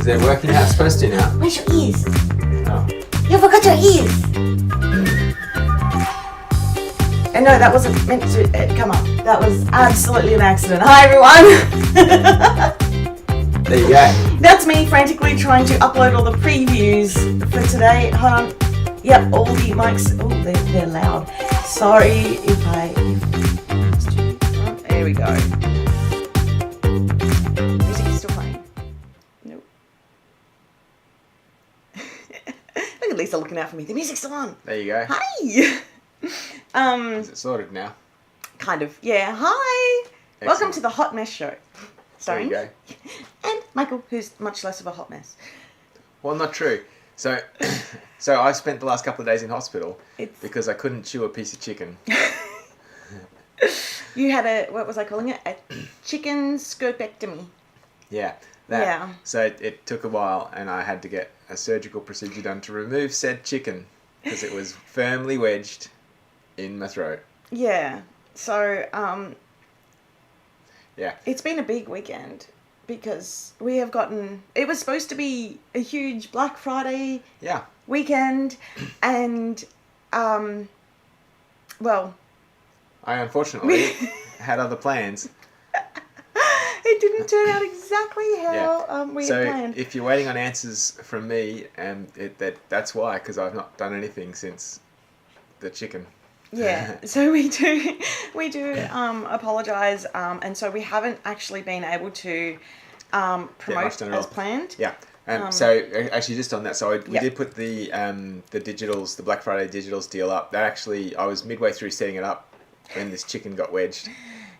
they're working how it's supposed to now. Where's your ears? Oh. You forgot your ears! And no, that wasn't meant to come up. That was absolutely an accident. Hi, everyone! There you go. That's me frantically trying to upload all the previews for today. Hold on. Yep, all the mics. Oh, they're loud. Sorry if I... There we go. Music is still playing. Nope. Look at Lisa looking out for me. The music's still on. There you go. Hi! Is it sorted now? Kind of. Yeah. Hi! Excellent. Welcome to the Hot Mess Show. Starring There you and Michael, who's much less of a hot mess. Well, not true. So I spent the last couple of days in hospital because I couldn't chew a piece of chicken. You had a, what was I calling it? A chicken scopectomy. Yeah. Yeah. So it took a while, and I had to get a surgical procedure done to remove said chicken because it was firmly wedged in my throat. Yeah. So, Yeah. it's been a big weekend because we have gotten, it was supposed to be a huge Black Friday Yeah. weekend, and, well, I unfortunately had other plans. it didn't turn out exactly how we had planned. So if you're waiting on answers from me, that's why, because I've not done anything since the chicken. Yeah, so we do apologise, and so we haven't actually been able to promote as planned. Yeah. So actually, just on that, so we did put the digitals, the Black Friday digitals deal up. That actually, I was midway through setting it up when this chicken got wedged,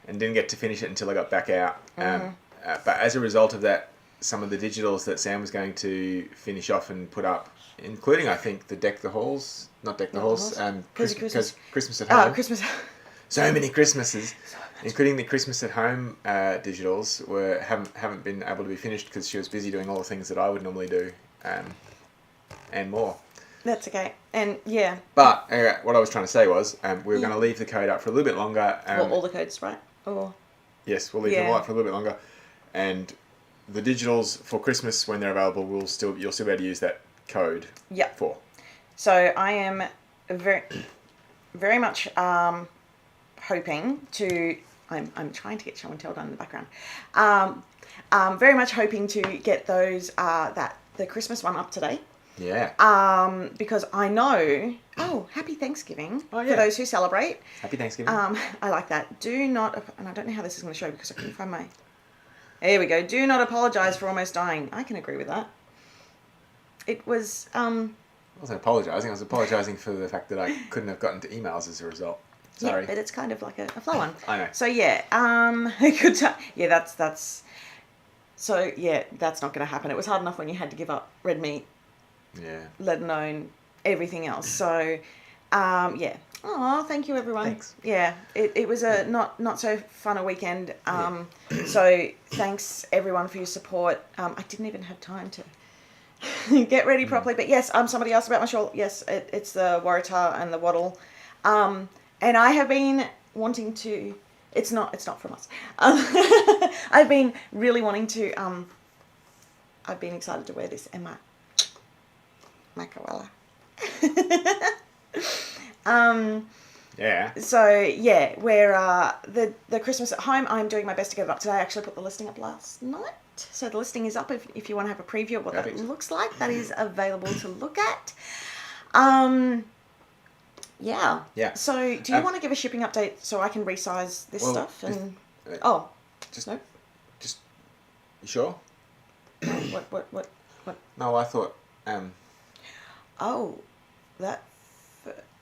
and didn't get to finish it until I got back out. But as a result of that, some of the digitals that Sam was going to finish off and put up, including, I think, the Christmas at Home. Oh, Christmas. So many Christmases, including the Christmas at Home digitals, haven't been able to be finished because she was busy doing all the things that I would normally do, and more. That's okay. And yeah. But what I was trying to say was we were going to leave the code up for a little bit longer. Well, all the codes, right? Or yes, we'll leave them up for a little bit longer, and the digitals for Christmas when they're available, you'll still be able to use that code. Yeah. For. So I am very much hoping to. I'm trying to get show and tell done in the background. Very much hoping to get those the Christmas one up today. Yeah. Because I know. Oh, happy Thanksgiving for those who celebrate. Happy Thanksgiving. I like that. Do not, and I don't know how this is going to show because I couldn't find my. There we go. Do not apologise for almost dying. I can agree with that. It was. I wasn't apologising. I was apologising for the fact that I couldn't have gotten to emails as a result. Sorry. Yeah, but it's kind of like a flow on. I know. So yeah, good time. Yeah, that's. So yeah, that's not going to happen. It was hard enough when you had to give up red meat. Yeah. Let alone everything else. So, yeah. Oh, thank you, everyone. Thanks. Yeah, it was a not so fun a weekend. So thanks everyone for your support. I didn't even have time to get ready properly, but yes, somebody asked about my shawl. Yes, it's the Waratah and the Wattle, and I have been wanting to. It's not from us. I've been really wanting to. I've been excited to wear this, and my Koala. Yeah. So yeah, where the Christmas at Home, I'm doing my best to get it up today. I actually put the listing up last night, so the listing is up if you want to have a preview of what that looks like. That is available to look at. Yeah. Yeah. So do you want to give a shipping update so I can resize this stuff and just no, just you sure? What? No, I thought. Oh, that.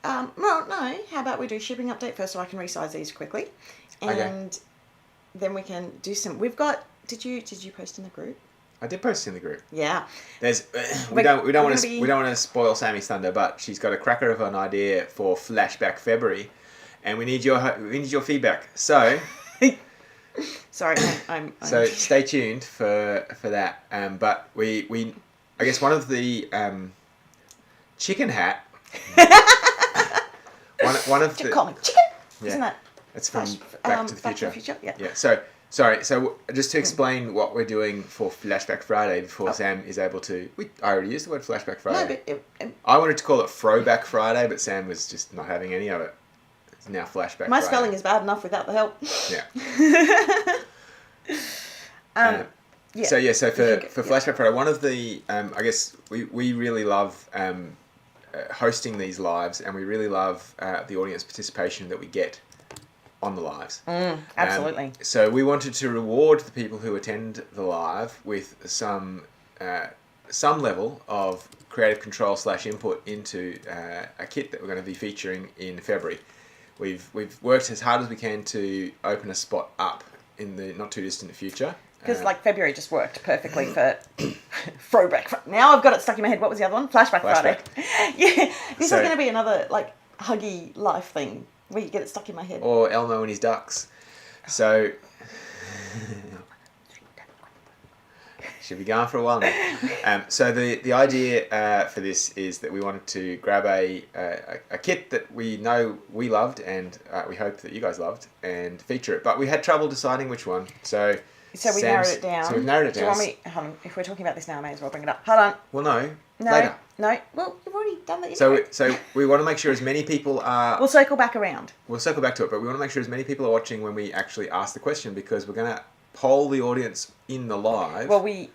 Well, no. How about we do shipping update first, so I can resize these quickly, and then we can do some. We've got. Did you post in the group? I did post in the group. Yeah. There's. We don't want to spoil Sammy's thunder, but she's got a cracker of an idea for Flashback February, and we need your feedback. So. Sorry, I'm. So stay tuned for that. But we I guess one of the chicken hat. one of the. Call me chicken. Yeah, Isn't that? It's from Back to the Future. Yeah. Yeah. So Sorry, so just to explain what we're doing for Flashback Friday before Sam is able to... I already used the word Flashback Friday. No, but... I wanted to call it Throwback Friday, but Sam was just not having any of it. It's now Flashback Friday. My spelling is bad enough without the help. Yeah. Yeah. So for Flashback Friday, one of the... I guess we really love hosting these lives, and we really love the audience participation that we get on the lives. Absolutely. So we wanted to reward the people who attend the live with some level of creative control / input into a kit that we're going to be featuring in February. We've worked as hard as we can to open a spot up in the not too distant future. Because February just worked perfectly for Throwback. Now I've got it stuck in my head. What was the other one? Flashback Friday. Yeah, this is going to be another huggy life thing where you get it stuck in my head. Or Elmo and his ducks. So should be going for a while now. So the idea for this is that we wanted to grab a kit that we know we loved and we hope that you guys loved and feature it. But we had trouble deciding which one. So we narrowed it down. So we've narrowed it down. Do you want me... Hold on, if we're talking about this now, I may as well bring it up. Hold on. Well, no. Later. No. Well, you've already done that. So we want to make sure as many people are... We'll circle back around. We'll circle back to it, but we want to make sure as many people are watching when we actually ask the question, because we're going to poll the audience in the live. Well, we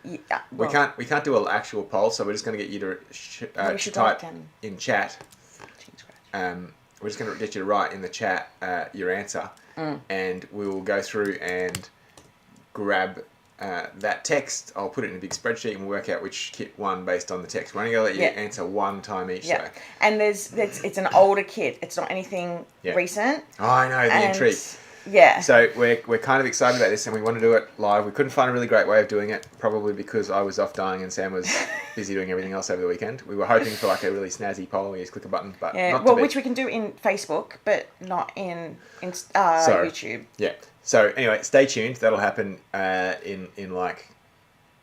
can't do an actual poll, so we're just going to get you to type in chat. We're just going to get you to write in the chat your answer, and we will go through and grab that text. I'll put it in a big spreadsheet and we'll work out which kit won based on the text. We're only going to let you answer one time each. Yeah, and it's an older kit. It's not anything recent. Oh, I know, the intrigue. Yeah. So we're kind of excited about this, and we want to do it live. We couldn't find a really great way of doing it, probably because I was off dying and Sam was busy doing everything else over the weekend. We were hoping for a really snazzy poll where you just click a button, but not to be. Which we can do in Facebook, but not in YouTube. Yeah. So anyway, stay tuned. That'll happen in I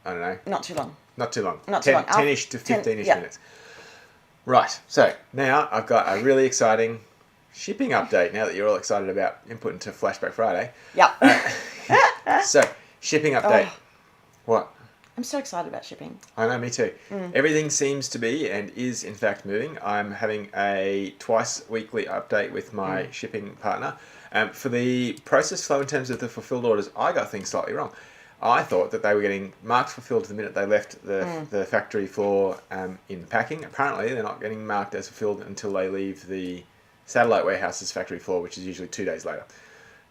don't know. Not too long. Not too long. 10-ish to 15-ish minutes. Right. So now I've got a really exciting shipping update. Now that you're all excited about input into Flashback Friday. Yeah. So shipping update. Oh. What? I'm so excited about shipping. I know, me too. Everything seems to be and is in fact moving. I'm having a twice weekly update with my shipping partner. For the process flow in terms of the fulfilled orders, I got things slightly wrong. I thought that they were getting marked fulfilled the minute they left the factory floor in packing. Apparently, they're not getting marked as fulfilled until they leave the satellite warehouse's factory floor, which is usually 2 days later.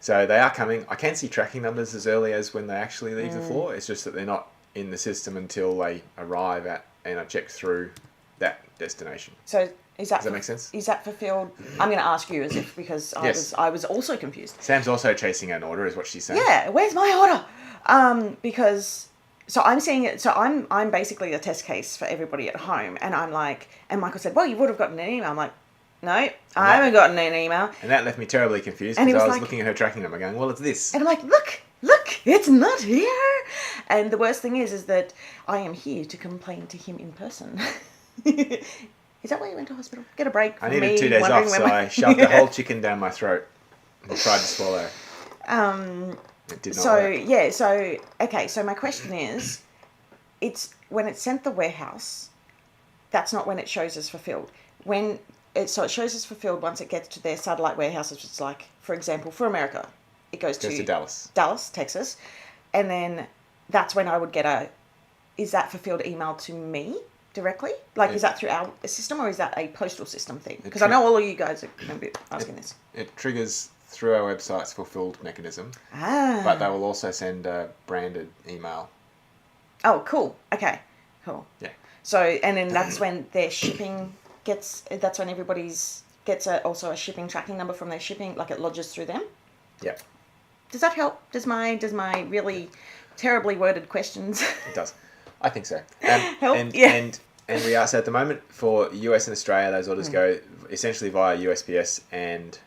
So they are coming. I can see tracking numbers as early as when they actually leave the floor. It's just that they're not in the system until they arrive at and are checked through that destination. So does that make sense? Is that fulfilled? I'm going to ask you because I was also confused. Sam's also chasing an order, is what she's saying. Yeah, where's my order? Because I'm seeing it. So I'm basically a test case for everybody at home, and I'm like, and Michael said, "Well, you would have gotten an email." I'm like, "No, I haven't gotten an email." And that left me terribly confused because I was looking at her tracking number, going, "Well, it's this." And I'm like, "Look, it's not here." And the worst thing is that I am here to complain to him in person. Is that why you went to hospital? Get a break. I needed 2 days off, so I shoved a whole chicken down my throat and tried to swallow. It did not work. So my question is, it's when it's sent the warehouse, that's not when it shows as fulfilled. It shows as fulfilled once it gets to their satellite warehouses, which is like, for example, for America, it goes to Dallas, Texas, and then that's when I would get is that fulfilled email to me directly? Is that through our system, or is that a postal system thing? Because I know all of you guys are going to be asking this. It triggers through our website's fulfilled mechanism, but they will also send a branded email. Oh, cool. Okay, cool. Yeah. So, and then that's when their shipping that's when everybody's gets also a shipping tracking number from their shipping, like it lodges through them? Yeah. Does that help? Does my really terribly worded questions... It does. I think so. Help? And we are, so at the moment for US and Australia, those orders go essentially via USPS and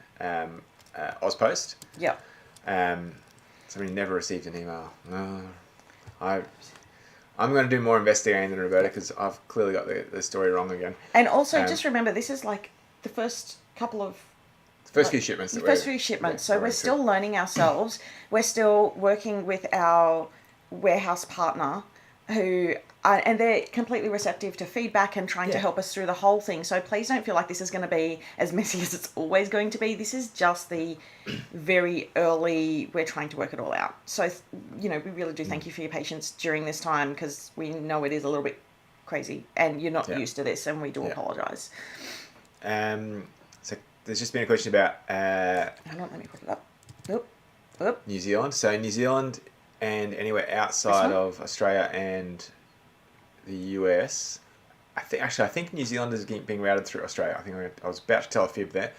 Ozpost. Yeah. Somebody never received an email. I'm going to do more investigating than Roberta because I've clearly got the story wrong again. And also, just remember, this is like the first couple of First few shipments. So we're still learning ourselves. We're still working with our warehouse partner who... and they're completely receptive to feedback and trying to help us through the whole thing. So please don't feel like this is going to be as messy as it's always going to be. This is just the very early... We're trying to work it all out. So, we really do thank you for your patience during this time, because we know it is a little bit crazy and you're not used to this, and we do apologise. So there's just been a question about... Hold on, let me put it up. Oop. New Zealand. So New Zealand and anywhere outside of Australia and the US, I think New Zealand is being routed through Australia. I was about to tell a fib there.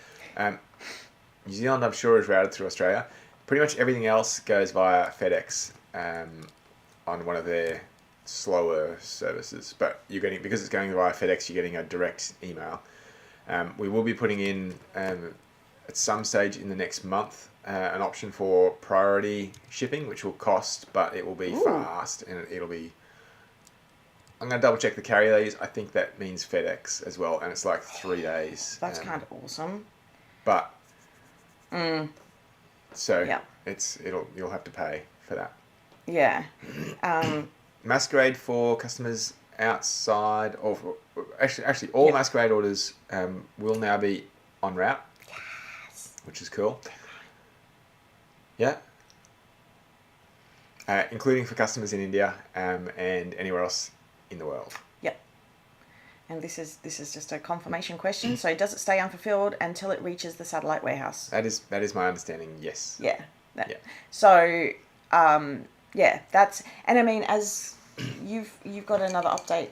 New Zealand, I'm sure, is routed through Australia. Pretty much everything else goes via FedEx on one of their slower services. But because it's going via FedEx, you're getting a direct email. We will be putting in at some stage in the next month an option for priority shipping, which will cost, but it will be fast, and it'll be... I'm going to double check the carrier they use. I think that means FedEx as well, and it's like 3 days. That's kind of awesome. But you'll have to pay for that. Yeah. Masquerade for customers outside of... Actually, all Masquerade orders will now be en route. Yes. Which is cool. Yeah. Including for customers in India and anywhere else in the world. Yep. And this is just a confirmation question. So does it stay unfulfilled until it reaches the satellite warehouse? That is my understanding. Yes. Yeah. So that's... And I mean, as you've got another update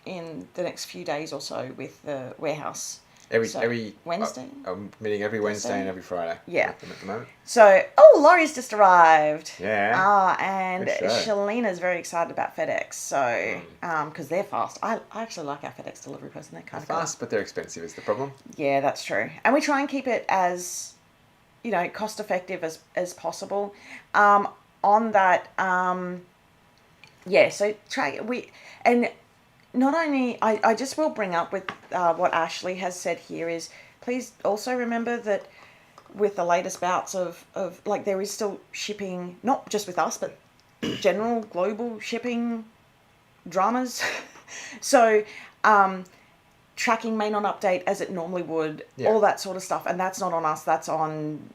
in the next few days or so with the warehouse. Every Wednesday? I'm meeting every Wednesday and every Friday. Yeah. With them at the moment. So, Laurie's just arrived. Yeah. And Shalina's very excited about FedEx. So, because they're fast. I actually like our FedEx delivery person. They're kind of fast, but they're expensive is the problem. Yeah, that's true. And we try and keep it as, cost effective as possible. On that, so and not only, I just will bring up with what Ashley has said here is, please also remember that with the latest bouts of there is still shipping, not just with us, but general global shipping dramas. So tracking may not update as it normally would, all that sort of stuff. And that's not on us, that's on,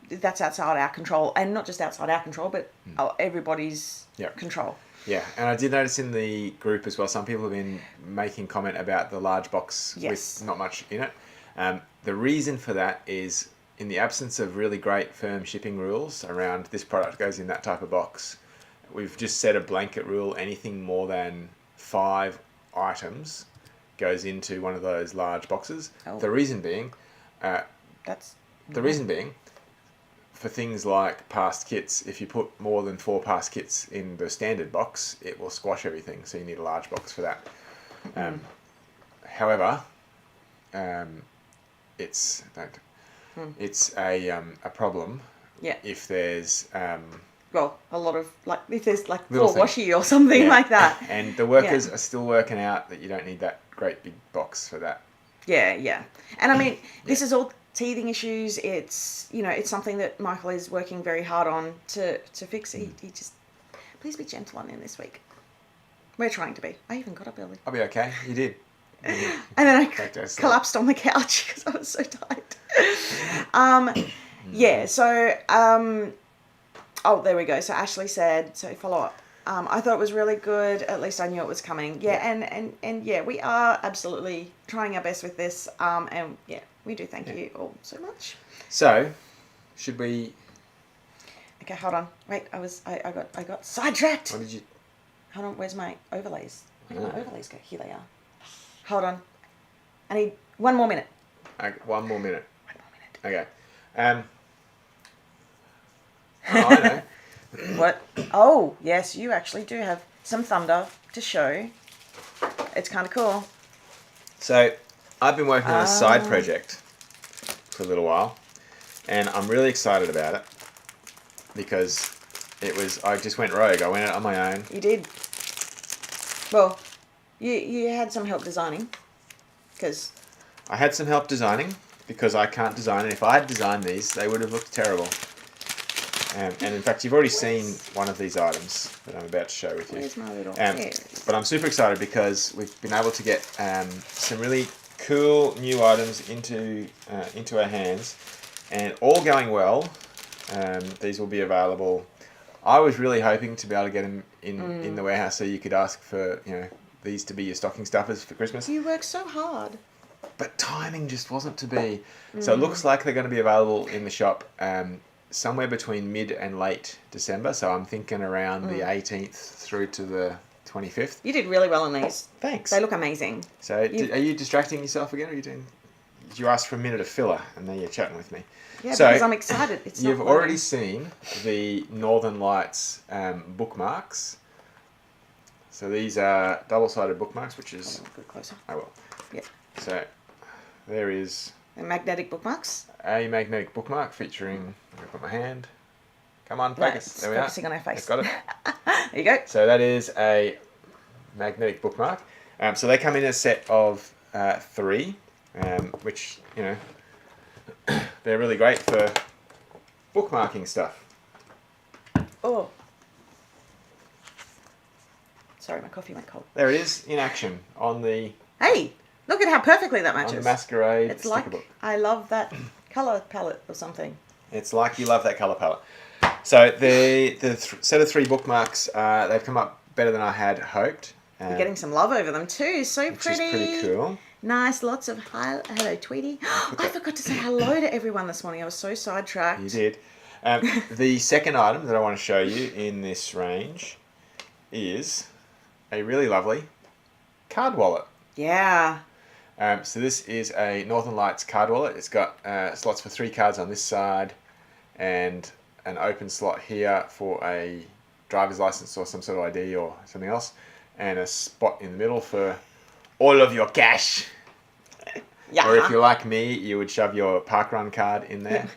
that's outside our control. And not just outside our control, but everybody's control. Yeah, and I did notice in the group as well, some people have been making comment about the large box with not much in it. The reason for that is, in the absence of really great firm shipping rules around this product goes in that type of box, we've just set a blanket rule: anything more than 5 items goes into one of those large boxes. The reason being, for things like past kits, if you put more than 4 past kits in the standard box, it will squash everything. So you need a large box for that. However, it's a problem if there's a lot of if there's 4 washi or something like that. And the workers are still working out that you don't need that great big box for that. Yeah. And I mean, this is all teething issues. It's it's something that Michael is working very hard on to fix. He just, please be gentle on him this week. We're trying to be. I even got up early. I'll be okay. You did. And then I collapsed on the couch because I was so tired. There we go. So Ashley said, follow up. I thought it was really good. At least I knew it was coming. And we are absolutely trying our best with this. We do thank you all so much. So, should we... Okay, hold on. Wait, I got sidetracked. What did you... Hold on, where's my overlays? Where did my overlays go? Here they are. Hold on. I need 1 more minute. Okay, 1 more minute. 1 more minute. Okay. I know. What? Oh, yes, you actually do have some thunder to show. It's kind of cool. So, I've been working on a side project for a little while, and I'm really excited about it because I just went rogue. I went out on my own. You did. Well, you had some help designing, because... I had some help designing, because I can't design it. If I had designed these, they would have looked terrible. And in fact, you've already seen one of these items that I'm about to share with you. Where's my little but I'm super excited because we've been able to get some really cool new items into our hands, and all going well. These will be available. I was really hoping to be able to get them in the warehouse so you could ask for these to be your stocking stuffers for Christmas. You work so hard. But timing just wasn't to be. So it looks like they're going to be available in the shop somewhere between mid and late December. So I'm thinking around the 18th through to the 25th. You did really well on these. Thanks. They look amazing. So are you distracting yourself again? Or are you doing? You asked for a minute of filler and now you're chatting with me. Yeah, because I'm excited. You've already seen the Northern Lights bookmarks. So these are double-sided bookmarks, which is... Go closer. I will. Yeah. So there is... The magnetic bookmarks. A magnetic bookmark featuring... I'm going to put my hand. Come on, focus. No, there we are. focusing on our face. Got it. There you go. So that is a magnetic bookmark. So they come in a set of 3, which, they're really great for bookmarking stuff. Oh. Sorry, my coffee went cold. There it is in action on the... Hey, look at how perfectly that matches. On the Masquerade It's sticker like, book. I love that colour palette or something. It's like you love that colour palette. So the set of 3 bookmarks, they've come up better than I had hoped. You're getting some love over them too. So which pretty. is pretty cool. Nice, lots of hello, Tweety. I forgot to say hello to everyone this morning. I was so sidetracked. You did. The second item that I want to show you in this range is a really lovely card wallet. Yeah. So this is a Northern Lights card wallet. It's got slots for 3 cards on this side and an open slot here for a driver's license or some sort of ID or something else, and a spot in the middle for all of your cash. Yeah. Or if you're like me, you would shove your parkrun card in there.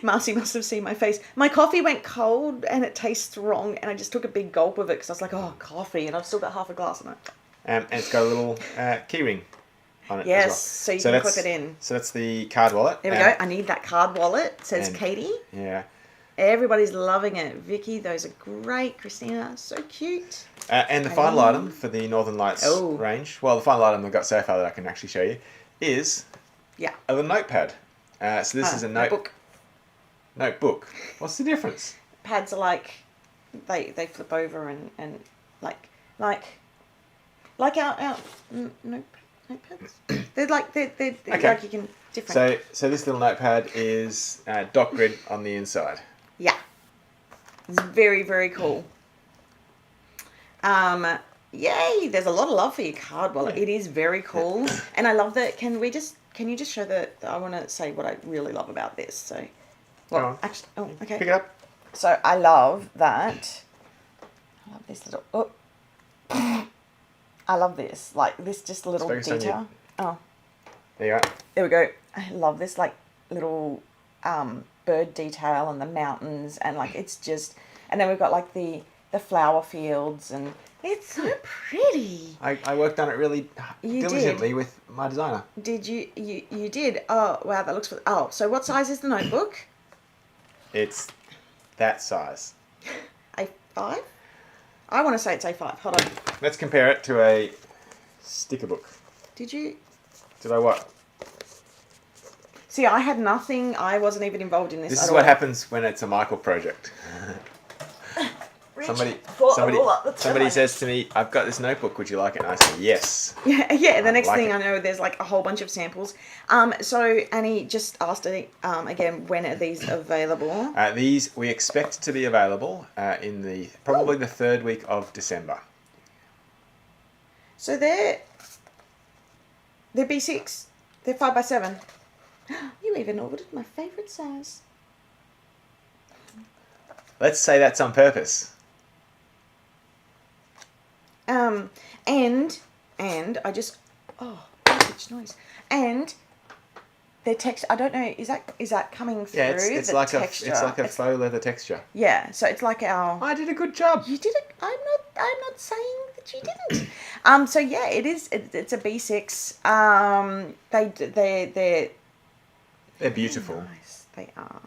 Marcy must have seen my face. My coffee went cold and it tastes wrong, and I just took a big gulp of it because I was like, oh, coffee, and I've still got half a glass of it. And it's got a little key ring on it yes, as well. so you can clip it in. So that's the card wallet. There we go. I need that card wallet. It says Katie. Yeah. Everybody's loving it. Vicky, those are great. Christina, so cute. And the final item for the Northern Lights range, well, the final item we've got so far that I can actually show you, is a notepad. So this is a notebook. What's the difference? Pads are like, they flip over and like our notepads. They're like like you can different. So this little notepad is dot grid on the inside. Yeah, it's very, very cool. Yay! There's a lot of love for your card wallet. It is very cool, and I love that. Can you just show the? I want to say what I really love about this. So, well, actually, okay. Pick it up. So I love that. I love this little. Oh, I love this. Like this, just little detail. Oh, there you are. There we go. I love this like little bird detail and the mountains, and like it's just, and then we've got like the flower fields, and it's so pretty. I worked on it really diligently with my designer. Did you? You did? Oh wow, that looks. Oh, so what size is the notebook? It's that size. A5? I want to say it's A5. Hold on. Let's compare it to a sticker book. Did you? Did I what? See, I had nothing. I wasn't even involved in this. This is what happens when it's a Michael project. Somebody says to me, "I've got this notebook. Would you like it?" And I say, "Yes." Yeah. The next thing I know, there's like a whole bunch of samples. So Annie just asked again, when are these available? These we expect to be available in probably the 3rd week of December. So they're B6. They're 5x7. You even ordered my favourite size. Let's say that's on purpose. And I just pitch noise. And the text, I don't know, is that coming through? Yeah, it's the like texture? it's like a faux leather texture. Yeah, so it's like our. I did a good job. You did it. I'm not saying that you didn't. So yeah, it is. It's a B6. They're beautiful. Very nice. They are.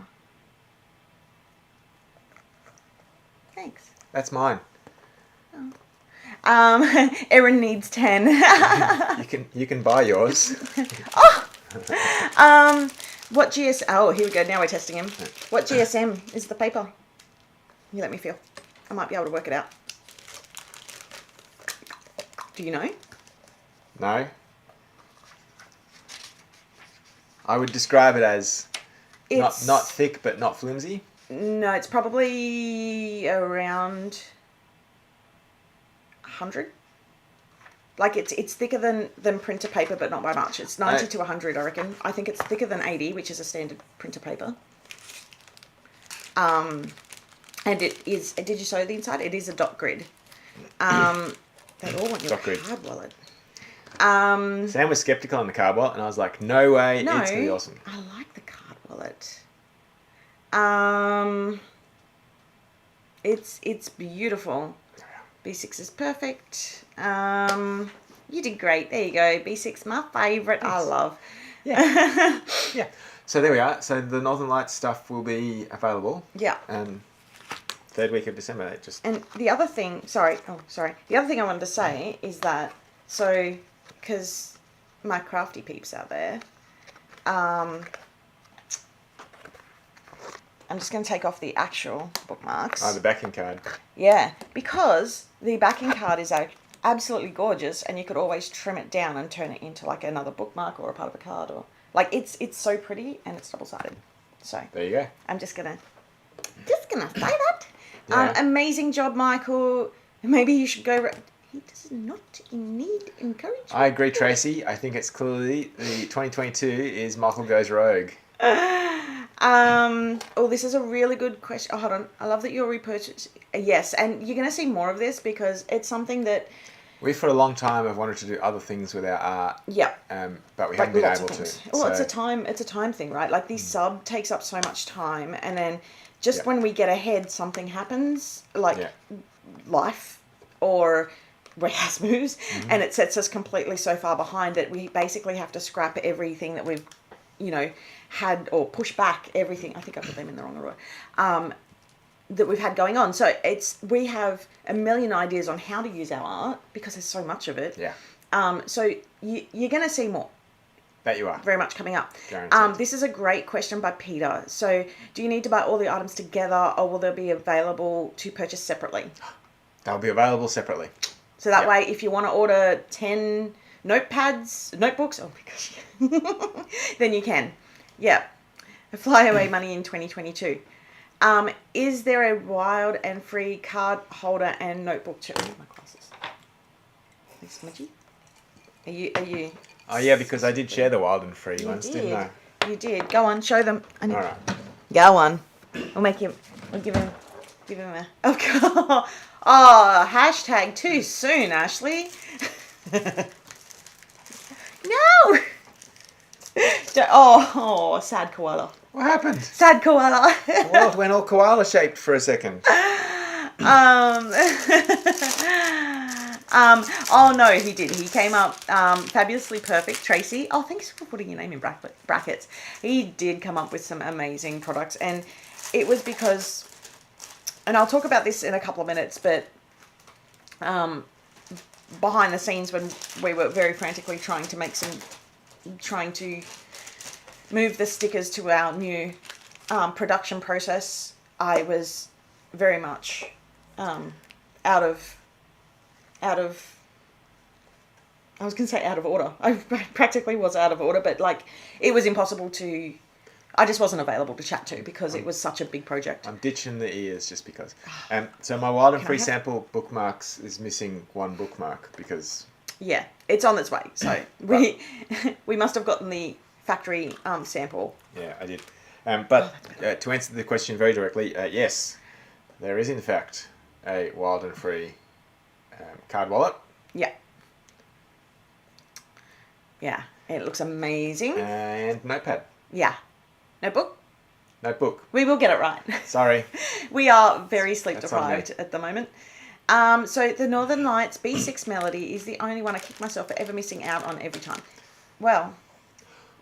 Thanks. That's mine. Erin needs 10. You can buy yours. What GS? Oh, here we go. Now we're testing him. What GSM is the paper? You let me feel. I might be able to work it out. Do you know? No. I would describe it as not thick but not flimsy. No, it's probably around 100. Like it's thicker than printer paper, but not by much. It's 90 to 100, I reckon. I think it's thicker than 80, which is a standard printer paper. And it is. Did you sew the inside? It is a dot grid. They all want your Dot grid. card wallet. Sam was skeptical on the card wallet, and I was like, "No way, it's gonna be awesome." I like the card wallet. It's beautiful. B6 is perfect. You did great. There you go. B6, my favourite. I love. Yeah. Yeah. So there we are. So the Northern Lights stuff will be available. Yeah. Third week of December. And the other thing, the other thing I wanted to say is that, so, because my crafty peeps out there, I'm just going to take off the actual bookmarks. Oh, the backing card. Yeah, because the backing card is absolutely gorgeous, and you could always trim it down and turn it into like another bookmark or a part of a card, or like it's so pretty, and it's double-sided. So there you go. I'm just gonna say that. Yeah. Amazing job, Michael. Maybe you should go. He does not need encouragement. I agree, Tracy. I think it's clearly the 2022 is Michael Goes Rogue. Oh, this is a really good question. Oh, hold on. I love that you're repurchasing. Yes, and you're going to see more of this because it's something that we for a long time have wanted to do other things with our art. Yeah. But we haven't been able to. Well, so. it's a time thing, right? Like the sub takes up so much time, and then just when we get ahead, something happens, like life or warehouse moves, and it sets us completely so far behind that we basically have to scrap everything that we've, had, or push back everything. I think I put them in the wrong order. That we've had going on. So we have a million ideas on how to use our art because there's so much of it. Yeah. So you're going to see more. That you are. Very much coming up. Guaranteed. This is a great question by Peter. So do you need to buy all the items together, or will they be available to purchase separately? They'll be available separately. So that way, if you want to order 10 notebooks, oh my gosh, then you can. Yeah. Fly away money in 2022. Is there a wild and free card holder and notebook too? Oh, my glasses. Are smudgy? Are you? Oh yeah, because I did share the wild and free ones, didn't I? You did. Go on, show them. All right. Go on. We'll give him a. Oh God. Oh, hashtag too soon, Ashley. No. Oh, sad koala. What happened? Sad koala. The world went all koala shaped for a second. Oh no, he did. He came up fabulously perfect. Tracy. Oh, thanks for putting your name in brackets. He did come up with some amazing products, and it was because, and I'll talk about this in a couple of minutes, but behind the scenes when we were very frantically trying to move the stickers to our new production process, I was very much out of I was going to say out of order. I practically was out of order, but like it was impossible to, I just wasn't available to chat to because it was such a big project. I'm ditching the ears just because. So my wild and free sample bookmarks is missing one bookmark because... Yeah, it's on its way. So we must have gotten the factory sample. Yeah, I did. But to answer the question very directly, yes, there is in fact a wild and free card wallet. Yeah. Yeah, it looks amazing. And notepad. Yeah. Notebook? Notebook. We will get it right. Sorry. We are very sleep deprived at the moment. So the Northern Lights B6 Melody is the only one I kick myself for ever missing out on every time. Well,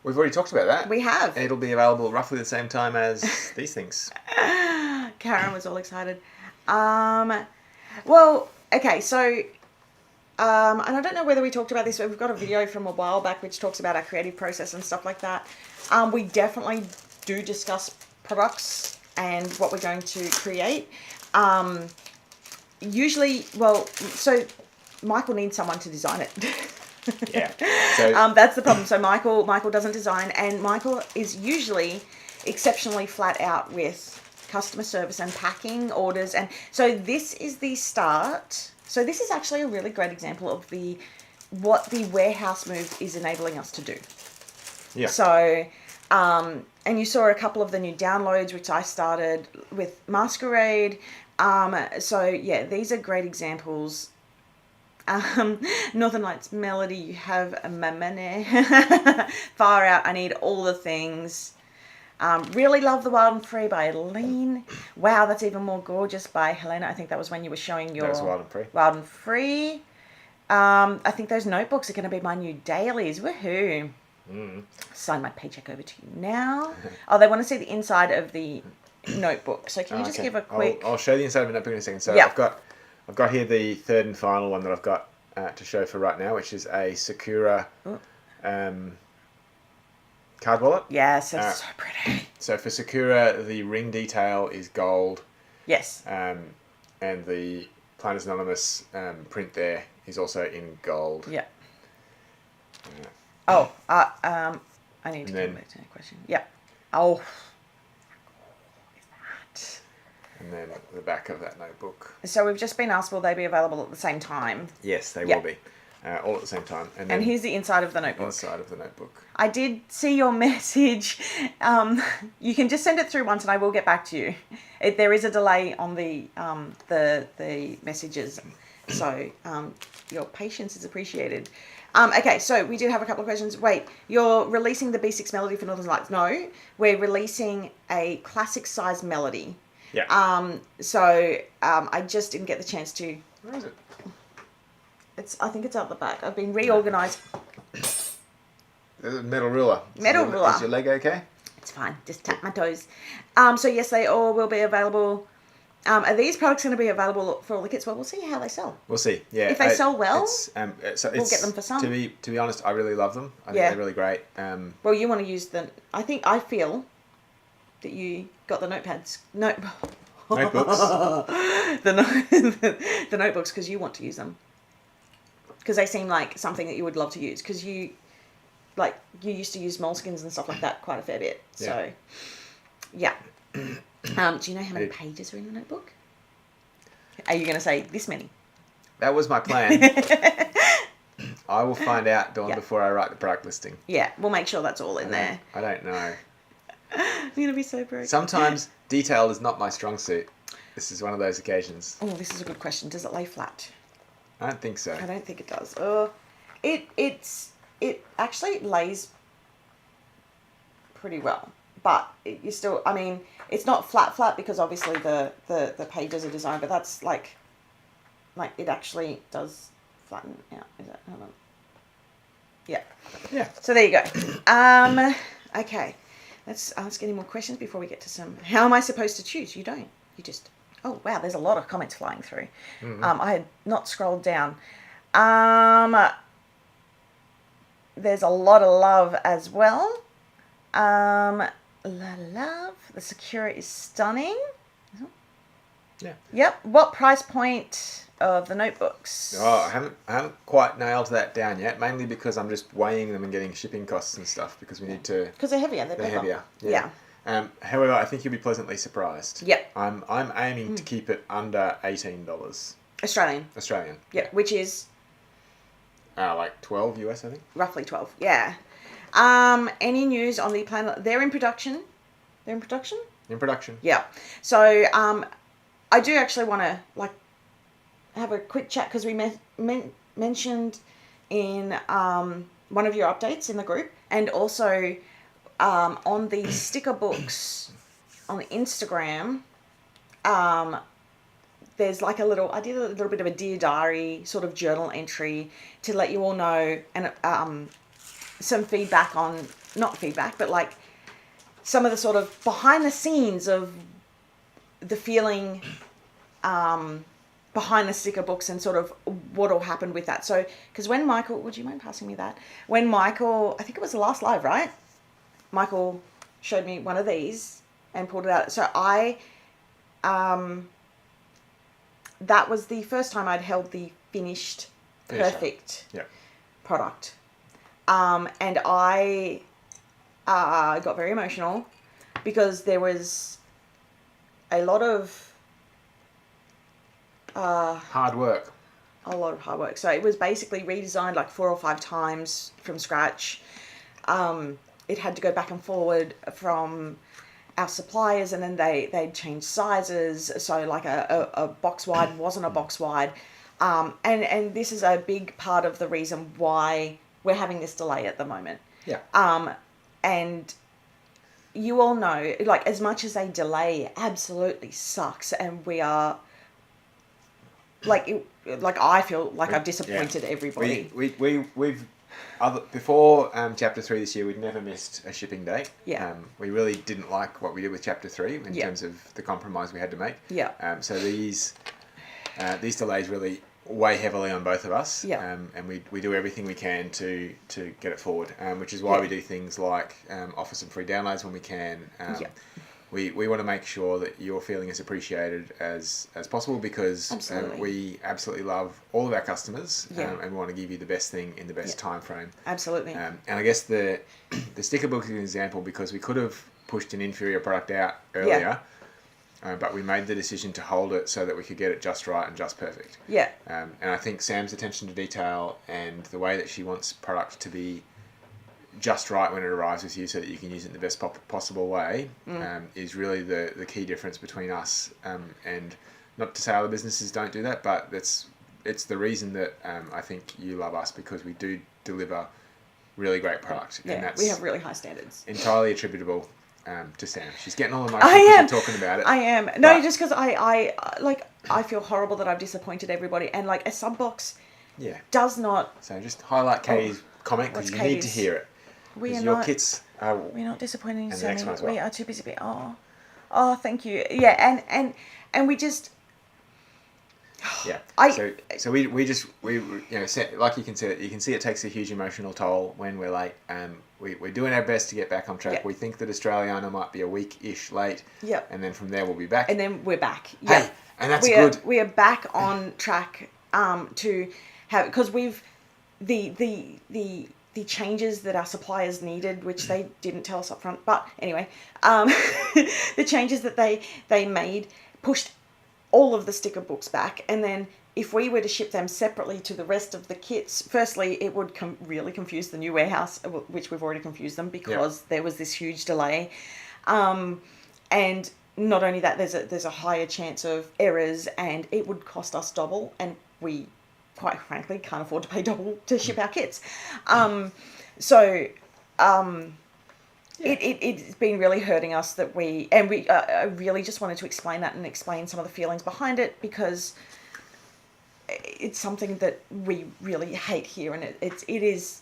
We've already talked about that. We have. It'll be available roughly the same time as these things. Karen was all excited. Well, okay, so, and I don't know whether we talked about this, but we've got a video from a while back which talks about our creative process and stuff like that. We definitely do discuss products and what we're going to create. Usually, well, so Michael needs someone to design it. Yeah. So that's the problem. So Michael doesn't design, and Michael is usually exceptionally flat out with customer service and packing orders, and so this is the start. So this is actually a really great example of what the warehouse move is enabling us to do. Yeah. So, and you saw a couple of the new downloads, which I started with Masquerade. So yeah, these are great examples. Northern Lights Melody, you have a Mamane. Far Out, I Need All the Things. Really Love the Wild and Free by Aline. Wow, That's Even More Gorgeous by Helena. I think that was when you were showing your... That was Wild and Free. Wild and Free. I think those notebooks are going to be my new dailies. Woohoo. Sign my paycheck over to you now. Oh, they want to see the inside of the notebook. So can you just give a quick... I'll show the inside of the notebook in a second. So yeah. I've got here the third and final one that I've got to show for right now, which is a Sakura card wallet. Yes, it's so pretty. So for Sakura, the ring detail is gold. Yes. And the Planners Anonymous print there is also in gold. Yeah. I need to come back to that question. Yeah. Oh. And then the back of that notebook. So we've just been asked, will they be available at the same time? Yes, they will be. All at the same time. And here's the inside of the notebook. Inside of the notebook. I did see your message. You can just send it through once and I will get back to you. There is a delay on the messages. So your patience is appreciated. Okay, so we do have a couple of questions. Wait, you're releasing the B6 melody for Northern Lights? No, we're releasing a classic size melody. Yeah. So I just didn't get the chance to. Where is it? I think it's out the back. I've been reorganised. There's a metal ruler. Ruler. Is your leg okay? It's fine. Just tap my toes. So yes, they all will be available. Are these products going to be available for all the kits? Well, we'll see how they sell. We'll see. Yeah. If they sell well, we'll get them for some. To be honest, I really love them. I think they're really great. Well, you want to use the. I feel that you got the notepads. Notebooks. the notebooks because you want to use them. Because they seem like something that you would love to use. Because you used to use moleskins and stuff like that quite a fair bit. Yeah. So, yeah. Do you know how many pages are in the notebook? Are you going to say this many? That was my plan. I will find out, Dawn, before I write the product listing. Yeah, we'll make sure that's all in there. I don't know. I'm going to be so broke. Sometimes detail is not my strong suit. This is one of those occasions. Oh, this is a good question. Does it lay flat? I don't think so. I don't think it does. It actually lays pretty well. But you still, I mean, it's not flat because obviously the pages are designed, but that's like it actually does flatten out. Is that? Hold on. Yeah. Yeah. So there you go. Okay. Let's ask any more questions before we get to some. How am I supposed to choose? You don't. You just. Oh wow, there's a lot of comments flying through. Mm-hmm. I had not scrolled down. There's a lot of love as well. Love. The Sakura is stunning. Yeah. Yep. What price point of the notebooks? Oh, I haven't quite nailed that down yet. Mainly because I'm just weighing them and getting shipping costs and stuff because we need to. Because they're heavier. They're heavier. Yeah. However, I think you'll be pleasantly surprised. Yep. I'm aiming to keep it under $18. Australian. Yeah. Which is. Like 12 US, I think. Roughly 12. Yeah. Any news on the plan? They're in production. In production? Yeah. So, I do actually want to, have a quick chat because we mentioned in one of your updates in the group and also on the sticker books on Instagram, there's I did a little bit of a Dear Diary sort of journal entry to let you all know and some feedback on, not feedback, but like some of the sort of behind the scenes of the feeling behind the sticker books and sort of what all happened with that. So, because when Michael, would you mind passing me that? When Michael, I think it was the last live, right? Michael showed me one of these and pulled it out. So that was the first time I'd held the finished, perfect product. And I got very emotional because there was a lot of hard work. A lot of hard work. So it was basically redesigned like 4 or 5 times from scratch. It had to go back and forward from our suppliers, and then they'd change sizes. So like a box wide wasn't a box wide. And this is a big part of the reason why we're having this delay at the moment. Yeah. And you all know, like, as much as a delay absolutely sucks, and we are like I feel like I've disappointed everybody. We've before chapter 3 this year, we'd never missed a shipping date. Yeah. We really didn't like what we did with chapter 3 in terms of the compromise we had to make. Yeah. So these delays really weigh heavily on both of us. Yeah. And we do everything we can to get it forward, which is why we do things like offer some free downloads when we can. We want to make sure that you're feeling as appreciated as possible, because we absolutely love all of our customers, and we want to give you the best thing in the best time frame. Absolutely. And I guess the sticker book is an example, because we could have pushed an inferior product out earlier, but we made the decision to hold it so that we could get it just right and just perfect. Yeah. And I think Sam's attention to detail and the way that she wants product to be just right when it arrives with you, so that you can use it in the best possible way, is really the key difference between us. And not to say other businesses don't do that, but it's the reason that I think you love us, because we do deliver really great product. Yeah, and that's we have really high standards. Entirely attributable to Sam. She's getting all emotional because you're talking about it. I am. No, just because I feel horrible that I've disappointed everybody, and like a sub box does not. So just highlight Katie's comment, because you need to hear it. Because your kits are... We're not disappointing and Sami. the next one as well. We are too busy. Oh, thank you. Yeah, and we just... Yeah. So we like you can see it takes a huge emotional toll when we're late. We're doing our best to get back on track. Yeah. We think that Australiana might be a week-ish late. Yeah. And then from there we'll be back. And then we're back. Yeah. Hey, and that's good. We are back on track to have, because we've the changes that our suppliers needed, which they didn't tell us up front, but anyway, the changes that they made pushed all of the sticker books back. And then if we were to ship them separately to the rest of the kits, firstly, it would really confuse the new warehouse, which we've already confused them, because there was this huge delay. And not only that, there's a higher chance of errors, and it would cost us double, and we quite frankly can't afford to pay double to ship our kits. It's been really hurting us that I really just wanted to explain that and explain some of the feelings behind it, because it's something that we really hate here, and it is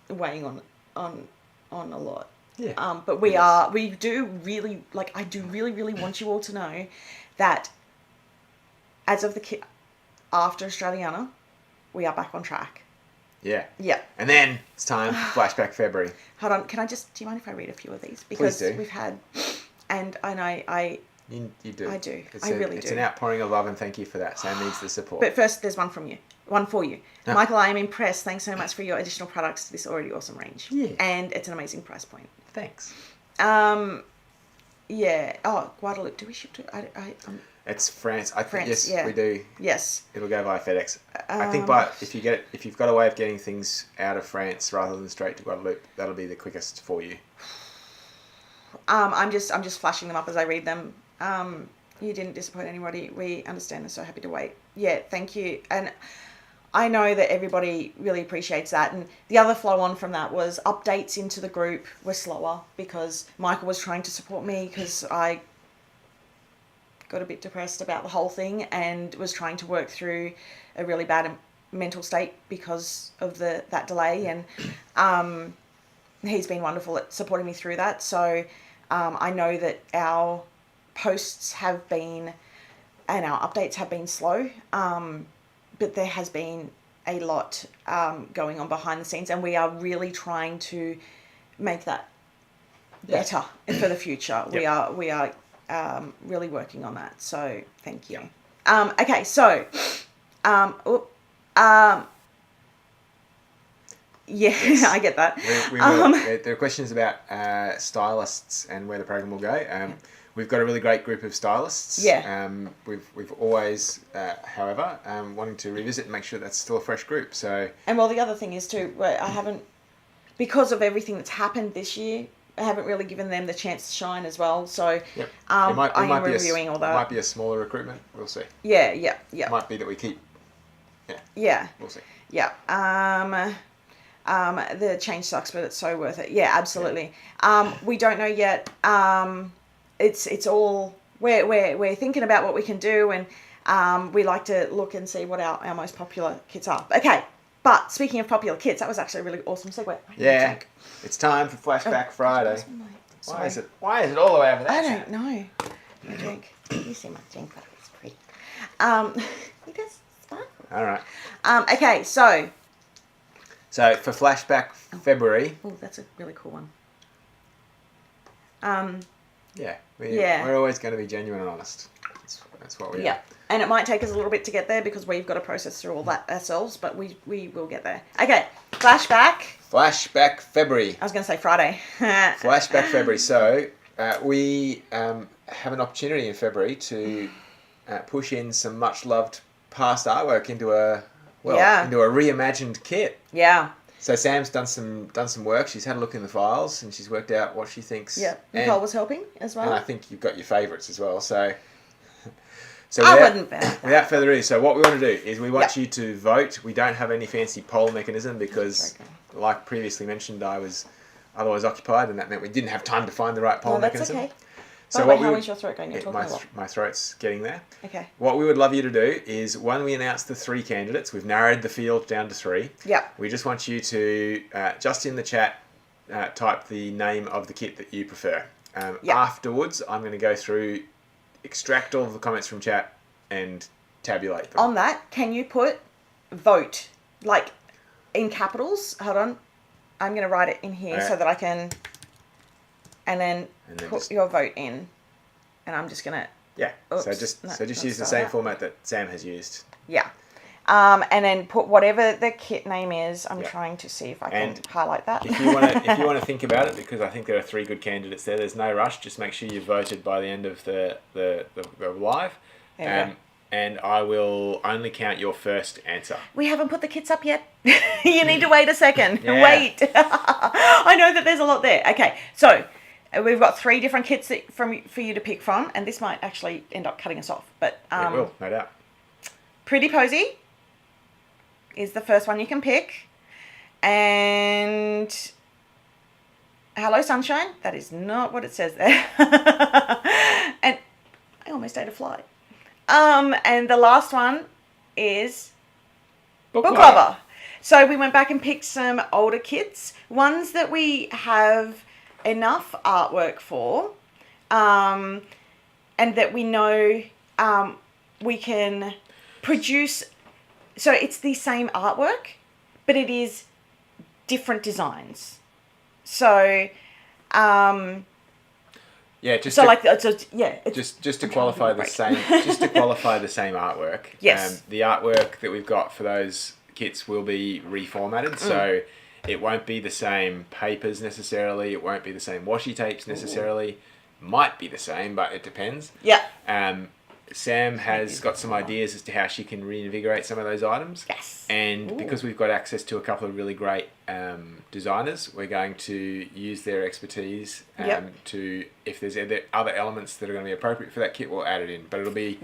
weighing on a lot. Yeah. But we do really, like, I do really, really want you all to know that as of the kit after Australiana, we are back on track. Yeah. Yeah. And then it's time for Flashback February. Hold on, do you mind if I read a few of these? Because Please do. We've had, and You do. I do. It's an outpouring of love, and thank you for that. Sam needs the support. But first, there's one for you. Oh. Michael, I am impressed. Thanks so much for your additional products to this already awesome range. Yeah. And it's an amazing price point. Thanks. Yeah. Oh, Guadeloupe. Do we ship to? It's France. I think yes, yeah. we do. Yes. It'll go via FedEx. I think, if you've got a way of getting things out of France rather than straight to Guadeloupe, that'll be the quickest for you. I'm just flashing them up as I read them. You didn't disappoint anybody. We understand. They're so happy to wait. Yeah, thank you. And I know that everybody really appreciates that. And the other flow on from that was updates into the group were slower, because Michael was trying to support me, because I got a bit depressed about the whole thing and was trying to work through a really bad mental state because of that delay, and he's been wonderful at supporting me through that. So I know that our posts have been and our updates have been slow, but there has been a lot going on behind the scenes, and we are really trying to make that better for the future. Yep. We are really working on that. So thank you. Yep. Okay, so yes. I get that. We will. There are questions about stylists and where the program will go. We've got a really great group of stylists. Yeah. We've always, however, wanting to revisit and make sure that's still a fresh group. So. And well, the other thing is too, I haven't, because of everything that's happened this year, I haven't really given them the chance to shine as well. So yep. I am reviewing all that. It might be a smaller recruitment. We'll see. Yeah. It might be that we keep. Yeah. Yeah. We'll see. Yeah. The change sucks, but it's so worth it. Yeah, absolutely. Yeah. We don't know yet. It's all we're thinking about what we can do, and we like to look and see what our most popular kits are. Okay, but speaking of popular kits, that was actually a really awesome segue. Yeah, it's time for Flashback Friday. Why is it all the way over there? I don't know. My drink. You see my drink? It's pretty. It does sparkle. All right. Okay, so for Flashback February. Oh, that's a really cool one. Yeah, we're always going to be genuine and honest. That's what we are. And it might take us a little bit to get there because we've got to process through all that ourselves, but we will get there. Okay, Flashback February. I was going to say Friday. Flashback February. So we have an opportunity in February to push in some much loved past artwork into a reimagined kit. Yeah. So Sam's done some work. She's had a look in the files and she's worked out what she thinks. Yeah, Nicole was helping as well. And I think you've got your favourites as well. So without further ado, so what we want to do is we want you to vote. We don't have any fancy poll mechanism because, like previously mentioned, I was otherwise occupied, and that meant we didn't have time to find the right poll mechanism. That's okay. So how is your throat going? You're talking a lot. My throat's getting there. Okay. What we would love you to do is, when we announce the 3 candidates, we've narrowed the field down to 3. Yeah. We just want you to, just in the chat, type the name of the kit that you prefer. Afterwards, I'm going to go through, extract all of the comments from chat, and tabulate them. On that, can you put vote, like, in capitals? Hold on. I'm going to write it in here so that I can... And then put your vote in, and I'm just gonna. Yeah. Oops, so just use the same format that Sam has used. Yeah. And then put whatever the kit name is. I'm trying to see if I can highlight that. If you want to think about it, because I think there are 3 good candidates there. There's no rush. Just make sure you've voted by the end of the live. And I will only count your first answer. We haven't put the kits up yet. You need to wait a second. Yeah. Wait. I know that there's a lot there. Okay, so. We've got 3 different kits for you to pick from, and this might actually end up cutting us off. But it will, no doubt. Pretty Posy is the first one you can pick. And Hello Sunshine, that is not what it says there. And I almost ate a fly. And the last one is Book Lover. So we went back and picked some older kits, ones that we have enough artwork for, and that we know we can produce. So it's the same artwork, but it is different designs. So just to qualify the same artwork. Yes. The artwork that we've got for those kits will be reformatted. So it won't be the same papers necessarily. It won't be the same washi tapes necessarily. Might be the same, but it depends. Yeah. Sam has got some ideas as to how she can reinvigorate some of those items. Yes. And because we've got access to a couple of really great designers, we're going to use their expertise to, if there's other elements that are going to be appropriate for that kit, we'll add it in. But it'll be,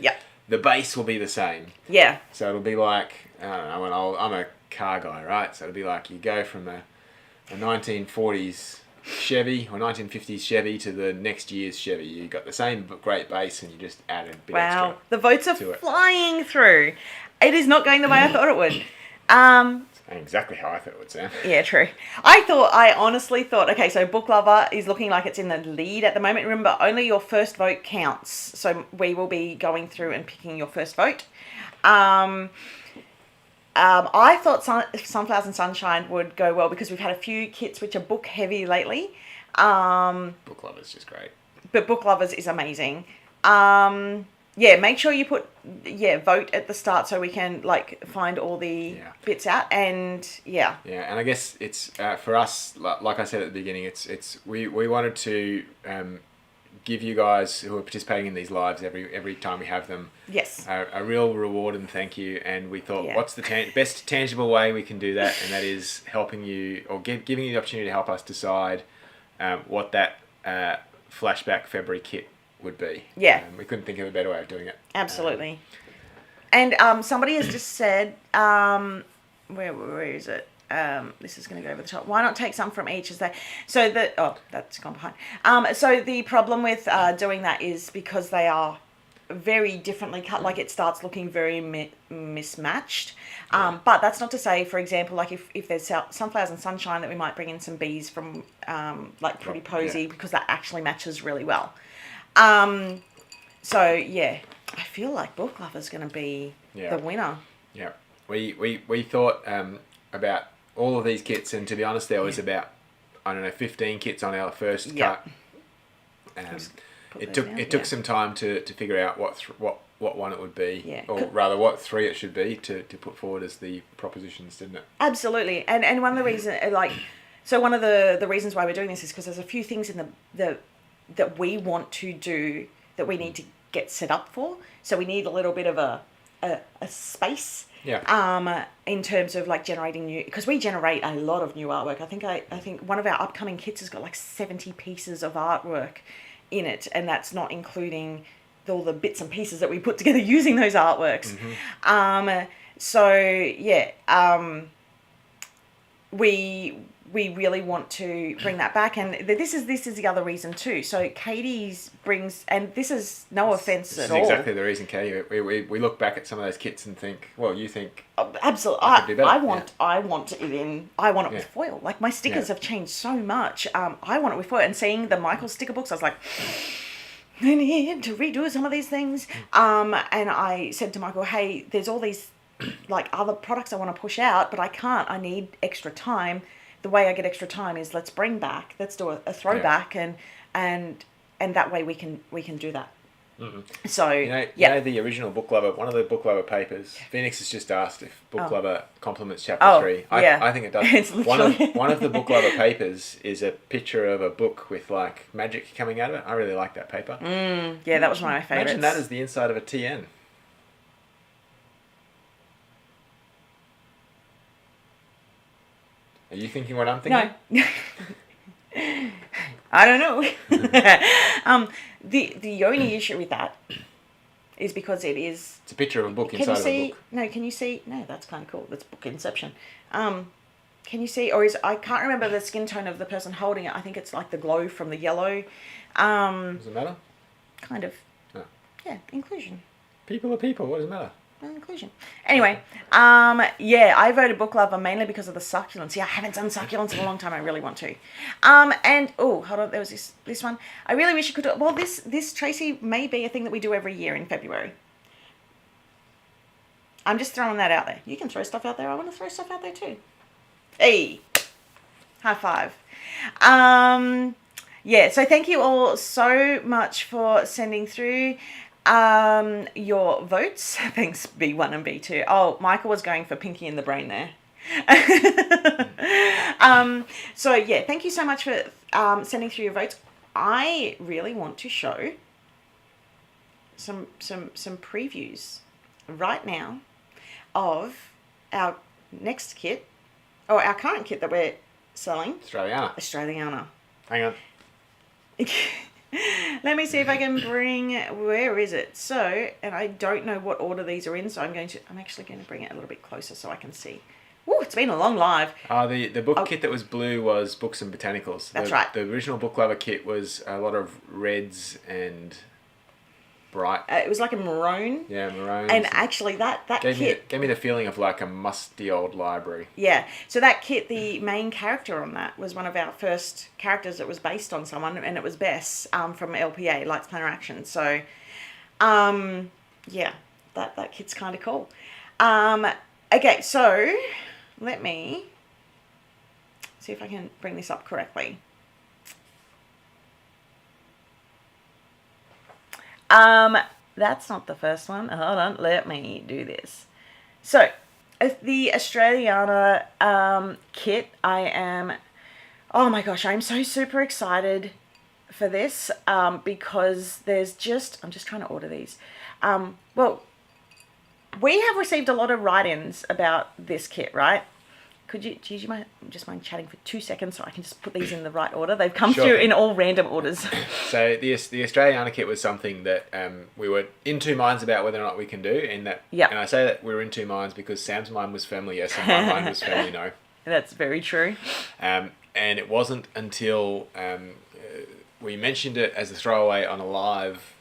the base will be the same. Yeah. So it'll be like, I don't know, I'm a car guy, right? So it'll be like you go from a 1940s Chevy or 1950s Chevy to the next year's Chevy. You got the same great base and you just add a bit extra. Wow, the votes are flying through. It is not going the way I thought it would. Exactly how I thought it would sound. Yeah, true. I honestly thought, okay, so Book Lover is looking like it's in the lead at the moment. Remember, only your first vote counts. So we will be going through and picking your first vote. I thought Sunflowers and Sunshine would go well because we've had a few kits which are book heavy lately. Book Lover's just great. But Book Lovers is amazing. Make sure you put vote at the start so we can find all the bits out and and I guess it's for us, like I said at the beginning, it's we wanted to give you guys who are participating in these lives every time we have them a real reward and thank you, and we thought what's the best tangible way we can do that, and that is helping you or giving you the opportunity to help us decide what that Flashback February kit would be. We couldn't think of a better way of doing it. Absolutely. And somebody has just said, where is it? This is going to go over the top. Why not take some from each? That's gone behind. So the problem with doing that is because they are very differently cut. Like it starts looking very mismatched. But that's not to say, for example, like if there's Sunflowers and Sunshine, that we might bring in some bees from Pretty Posy because that actually matches really well. I feel like Book Lover's going to be the winner. Yeah, we thought about all of these kits, and to be honest, there was about 15 kits on our first cut. It took some time to figure out what one it would be, or rather what three it should be to put forward as the propositions, didn't it? Absolutely, and one of the reasons one of the reasons why we're doing this is because there's a few things in the that we want to do that we need to get set up for. So we need a little bit of a space. In terms of generating new, because we generate a lot of new artwork. I think one of our upcoming kits has got 70 pieces of artwork in it, and that's not including all the bits and pieces that we put together using those artworks. We really want to bring that back, and this is the other reason too. So Katie's brings, and this is no offense at all. Exactly the reason, Katie. We look back at some of those kits and think, well, you think absolutely. I want it with foil. Like my stickers have changed so much. I want it with foil, and seeing the Michael sticker books, I was like, I need to redo some of these things. And I said to Michael, hey, there's all these other products I want to push out, but I can't. I need extra time. The way I get extra time is let's do a throwback and that way we can do that. So you know the original Book Lover, one of the Book Lover papers, Phoenix has just asked if Book Lover complements chapter 3. I think it does. It's one of the Book Lover papers is a picture of a book with magic coming out of it. I really like that paper. That was one of my favorites. Imagine that as the inside of a TN. Are you thinking what I'm thinking? No. I don't know. The only issue with that is because it's a picture of a book inside of a book. No, can you see? No, that's kind of cool. That's book inception. Can you see? Or I can't remember the skin tone of the person holding it. I think it's the glow from the yellow. Does it matter? Kind of. Oh. Yeah, inclusion. People are people. What does it matter? Inclusion. Anyway, I voted Book Lover mainly because of the succulents. I haven't done succulents in a long time. I really want to. Hold on. There was this one. I really wish you could do it. Well, this Tracy may be a thing that we do every year in February. I'm just throwing that out there. You can throw stuff out there. I want to throw stuff out there too. Hey, high five. So thank you all so much for sending through your votes. Thanks, B1 and B2. Oh, Michael was going for Pinky in the Brain there. Thank you so much for sending through your votes. I really want to show some previews right now of our next kit, or our current kit that we're selling. Australiana. Hang on. Let me see if I can bring, where is it? So, and I don't know what order these are in, so I'm actually going to bring it a little bit closer so I can see. Ooh, it's been a long live. The book kit that was blue was Books and Botanicals. That's right. The original Book Lover kit was a lot of reds and bright. It was like a maroon. Yeah, maroon. And actually, that kit gave me the feeling of like a musty old library. Yeah. So that kit, the main character on that was one of our first characters that was based on someone, and it was Bess from LPA, Lights Planner Action. So, yeah, that kit's kind of cool. Okay, so let me see if I can bring this up correctly. That's not the first one. Hold on, let me do this. So, the Australiana kit, oh my gosh, I'm so super excited for this because I'm just trying to order these. Well, we have received a lot of write-ins about this kit, right? Do you mind chatting for 2 seconds so I can just put these in the right order? They've come through in all random orders. So the Australiana kit was something that we were in two minds about whether or not we can do, and I say that we were in two minds because Sam's mind was firmly yes and my mind was firmly no. That's very true. And it wasn't until we mentioned it as a throwaway on a live.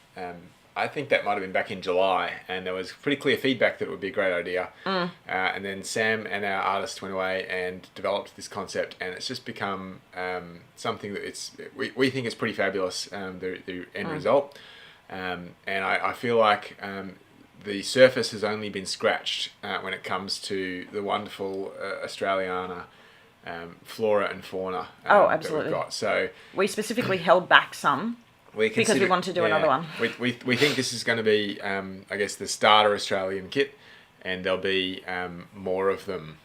I think that might have been back in July, and there was pretty clear feedback that it would be a great idea. And then Sam and our artist went away and developed this concept, and it's just become something that we think is pretty fabulous, the end result. And I feel like the surface has only been scratched when it comes to the wonderful Australiana flora and fauna absolutely. that we've got. So we specifically held back some. Because we want to do another one. We think this is going to be, I guess, the starter Australian kit, and there'll be more of them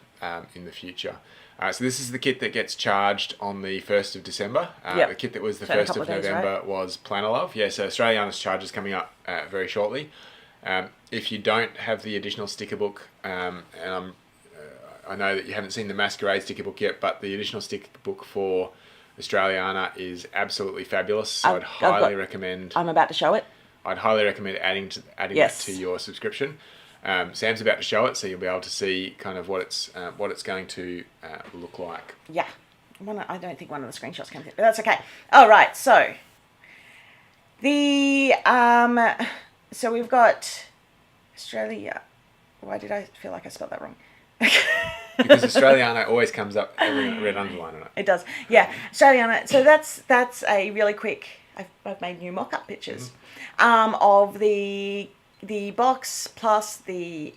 in the future. So this is the kit that gets charged on the 1st of December. The kit that was the 1st of November was Planner Love. Yeah, so Australiana's charge is coming up very shortly. If you don't have the additional sticker book, and I know that you haven't seen the Masquerade sticker book yet, but the additional sticker book for Australiana is absolutely fabulous, so I'd highly recommend. I'm about to show it. I'd highly recommend adding that to your subscription. Sam's about to show it, so you'll be able to see kind of what it's going to look like. Yeah, I don't think one of the screenshots came through, but that's okay. All right, so so we've got Australia. Why did I feel like I spelled that wrong? Because Australiana always comes up with a red underline on it. It does, yeah. Australiana. So that's a really quick. I've made new mock-up pictures of the box plus the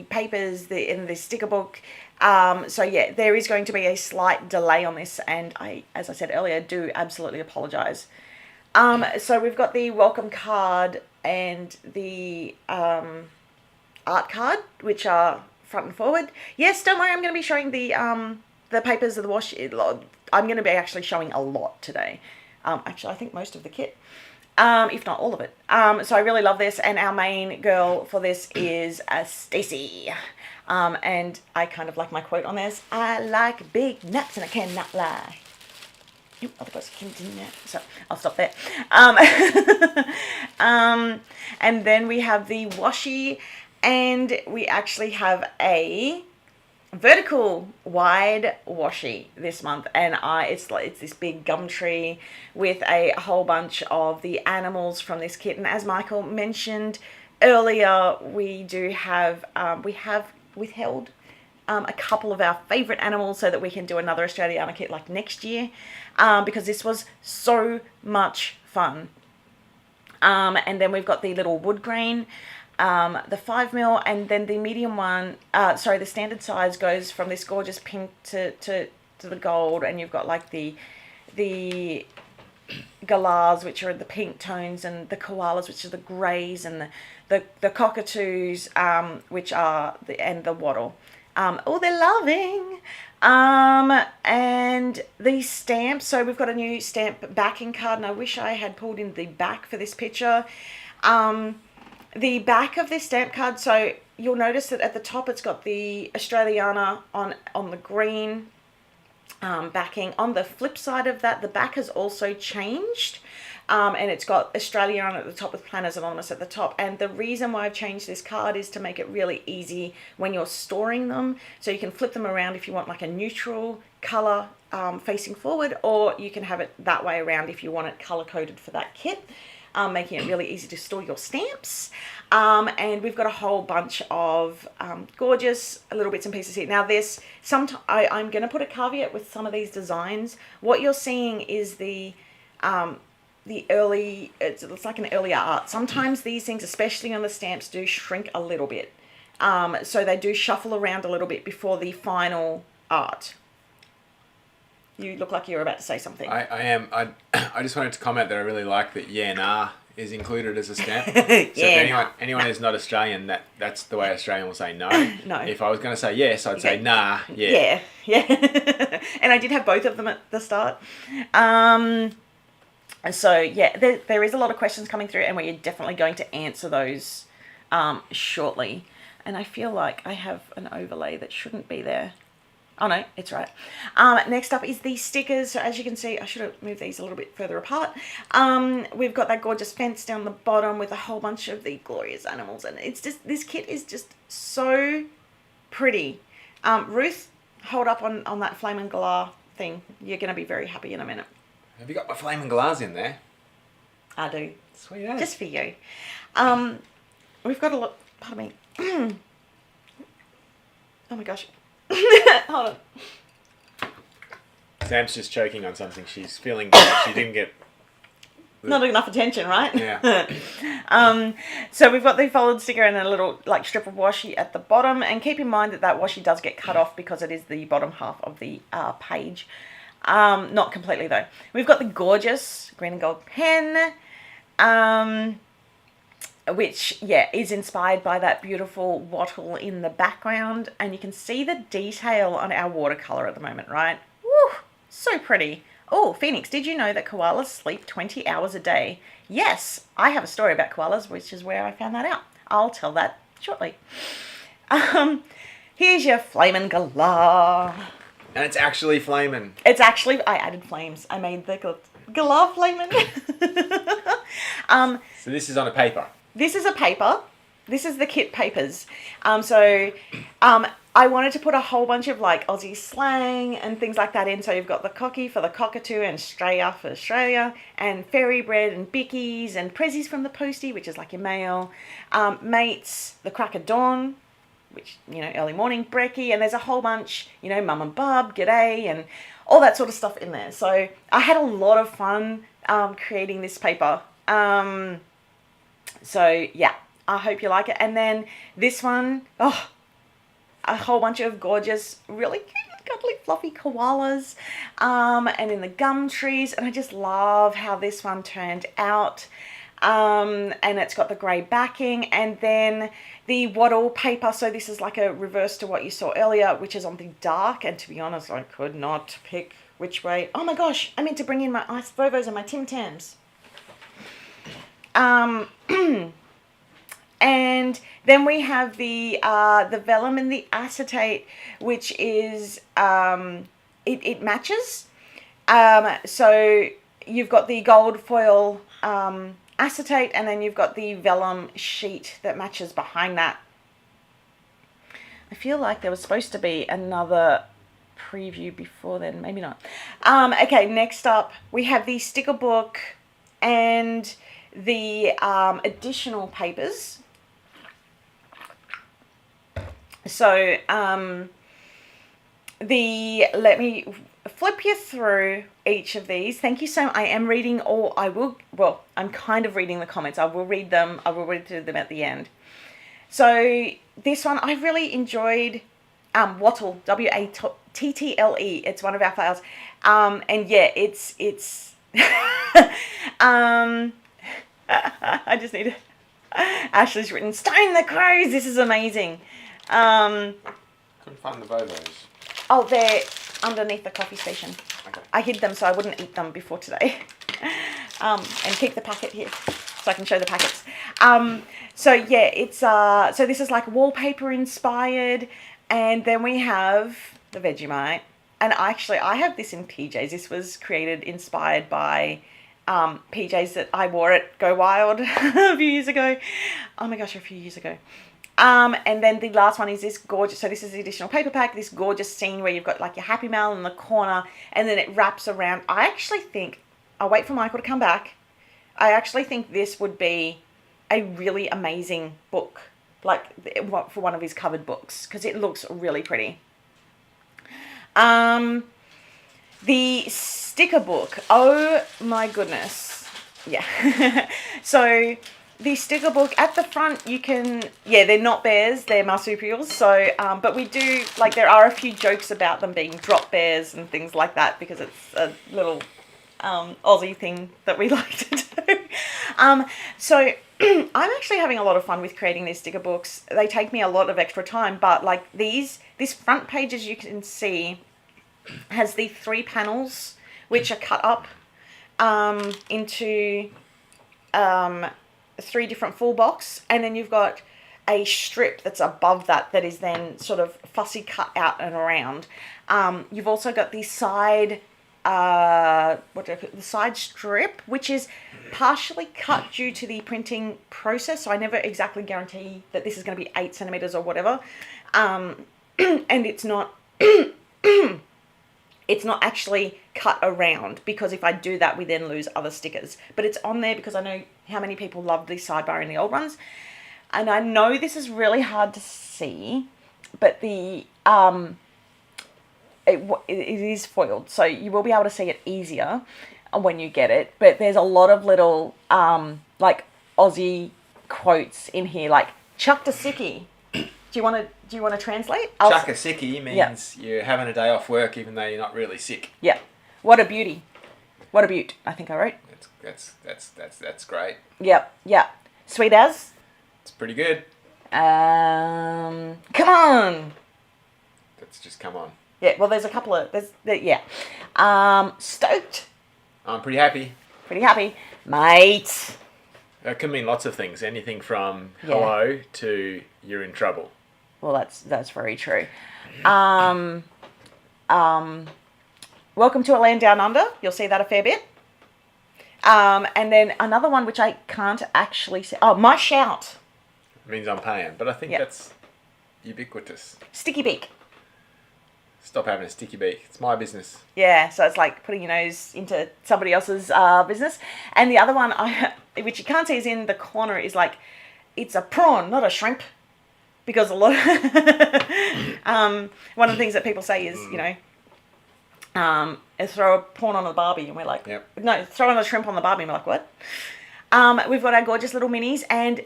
papers and the sticker book. So yeah, there is going to be a slight delay on this, and as I said earlier, do absolutely apologise. So we've got the welcome card and the art card, which are front and forward. Yes, don't worry, I'm going to be showing the papers of the wash. I'm going to be actually showing a lot today. Actually, I think most of the kit, if not all of it. So I really love this, and our main girl for this is Stacey. And I kind of like my quote on this. I like big nuts and I cannot lie. Otherwise I can do that. So I'll stop there. And then we have the washi. And we actually have a vertical wide washi this month, and it's this big gum tree with a whole bunch of the animals from this kit. And as Michael mentioned earlier, we have withheld a couple of our favourite animals so that we can do another Australiana kit like next year, because this was so much fun. And then we've got the little wood grain. The 5mm, and then the medium one, the standard size goes from this gorgeous pink to the gold, and you've got like the galars, which are the pink tones, and the koalas, which are the greys, and the cockatoos, which are the wattle. They're loving. And the stamps, so we've got a new stamp backing card, and I wish I had pulled in the back for this picture. The back of this stamp card, so you'll notice that at the top it's got the Australiana on the green backing. On the flip side of that, the back has also changed. And it's got Australiana at the top with Planners Anonymous at the top. And the reason why I've changed this card is to make it really easy when you're storing them. So you can flip them around if you want like a neutral colour facing forward, or you can have it that way around if you want it colour coded for that kit. Making it really easy to store your stamps. And we've got a whole bunch of gorgeous little bits and pieces here. Now I'm going to put a caveat with some of these designs. What you're seeing is the early, it's like an earlier art. Sometimes these things, especially on the stamps, do shrink a little bit. So they do shuffle around a little bit before the final art. You look like you're about to say something. I am. I just wanted to comment that I really like that yeah, nah is included as a stamp. So if anyone who's not Australian, that's the way Australian will say no. No. If I was going to say yes, I'd say nah, yeah. Yeah. And I did have both of them at the start. So yeah, there is a lot of questions coming through, and we're definitely going to answer those shortly. And I feel like I have an overlay that shouldn't be there. Oh no, it's right. Next up is the stickers. So as you can see, I should have moved these a little bit further apart. We've got that gorgeous fence down the bottom with a whole bunch of the glorious animals. And it's just, this kit is just so pretty. Ruth, hold up on that flame and galore thing. You're going to be very happy in a minute. Have you got my flame and galores in there? I do. Sweet as. Just for you. We've got a lot, pardon me. Oh my gosh. Hold on. Sam's just choking on something. She's feeling bad. She didn't get... Not enough attention, right? Yeah. So we've got the folded sticker and a little like strip of washi at the bottom. And keep in mind that washi does get cut off because it is the bottom half of the page. Not completely though. We've got the gorgeous green and gold pen. Which, yeah, is inspired by that beautiful wattle in the background. And you can see the detail on our watercolour at the moment, right? Woo, so pretty. Oh, Phoenix, did you know that koalas sleep 20 hours a day? Yes, I have a story about koalas, which is where I found that out. I'll tell that shortly. Here's your flamin' galore. And it's actually flamin'. It's actually, I added flames. I made the galore flamin'. So this is on a paper. This is a paper. This is the kit papers. I wanted to put a whole bunch of like Aussie slang and things like that in. So you've got the cocky for the cockatoo and Straya for Australia, and fairy bread and bickies and prezzies from the postie, which is like your mail. Mates, the crack of dawn, which, you know, early morning brekkie, and there's a whole bunch, you know, mum and bub, g'day, and all that sort of stuff in there. So I had a lot of fun creating this paper. So yeah, I hope you like it. And then this one, oh, a whole bunch of gorgeous, really cute, cuddly, fluffy koalas, and in the gum trees. And I just love how this one turned out. And it's got the grey backing, and then the wattle paper. So this is like a reverse to what you saw earlier, which is on the dark. And to be honest, I could not pick which way. Oh my gosh, I meant to bring in my Ice Vovos and my Tim Tams. And then we have the vellum and the acetate, which is it matches. So you've got the gold foil acetate, and then you've got the vellum sheet that matches behind that. I feel like there was supposed to be another preview before then, maybe not. Okay, next up we have the sticker book and the additional papers. So let me flip you through each of these. Thank you so much. I am reading all, I'm kind of reading the comments. I will read them. I will read through them at the end. So this one, I really enjoyed Wattle, W-A-T-T-L-E. It's one of our files. And yeah, it's I just need to... Ashley's written, "Stone the crows." This is amazing. Couldn't find the Vovos. Oh, they're underneath the coffee station. Okay. I hid them so I wouldn't eat them before today. And keep the packet here so I can show the packets. So yeah, it's so this is like wallpaper inspired, and then we have the Vegemite. And actually, I have this in PJs. This was inspired by PJs that I wore at Go Wild a few years ago. Oh my gosh, a few years ago. And then the last one is this gorgeous, so this is the additional paper pack, this gorgeous scene where you've got like your Happy Mail in the corner and then it wraps around. I actually think, I'll wait for Michael to come back. I actually think this would be a really amazing book, like for one of his covered books, because it looks really pretty. The sticker book, oh my goodness. Yeah. So the sticker book at the front, you can, they're not bears, they're marsupials. So, but we do, like, there are a few jokes about them being drop bears and things like that because it's a little Aussie thing that we like to do. So I'm actually having a lot of fun with creating these sticker books. They take me a lot of extra time, but like this front page, as you can see, has the 3 panels which are cut up into 3 different full box, and then you've got a strip that's above that is then sort of fussy cut out and around. You've also got the side the side strip, which is partially cut due to the printing process, so I never exactly guarantee that this is going to be 8 centimeters or whatever, and it's not it's not actually cut around, because if I do that, we then lose other stickers. But it's on there because I know how many people loved the sidebar in the old ones. And I know this is really hard to see, but the it is foiled, so you will be able to see it easier when you get it. But there's a lot of little like Aussie quotes in here, like "chuck a sickie." Do you want to translate? Chuck a sickie means you're having a day off work even though you're not really sick. Yeah. What a beauty. What a beaut, I think I wrote. That's great. Yep. Yeah. Sweet as? It's pretty good. Come on. That's just come on. Yeah, well, there's a couple of, stoked. I'm pretty happy. Pretty happy. Mate. That can mean lots of things. Anything from hello to you're in trouble. Well, that's very true. Welcome to A Land Down Under. You'll see that a fair bit. And then another one which I can't actually say. Oh, my shout. It means I'm paying, but I think that's ubiquitous. Sticky beak. Stop having a sticky beak. It's my business. Yeah, so it's like putting your nose into somebody else's business. And the other one, which you can't see is in the corner, is like, it's a prawn, not a shrimp. Because a lot of one of the things that people say is, throw a prawn on the Barbie, and we're like, no, throw on a shrimp on the Barbie, and we're like, what? We've got our gorgeous little minis, and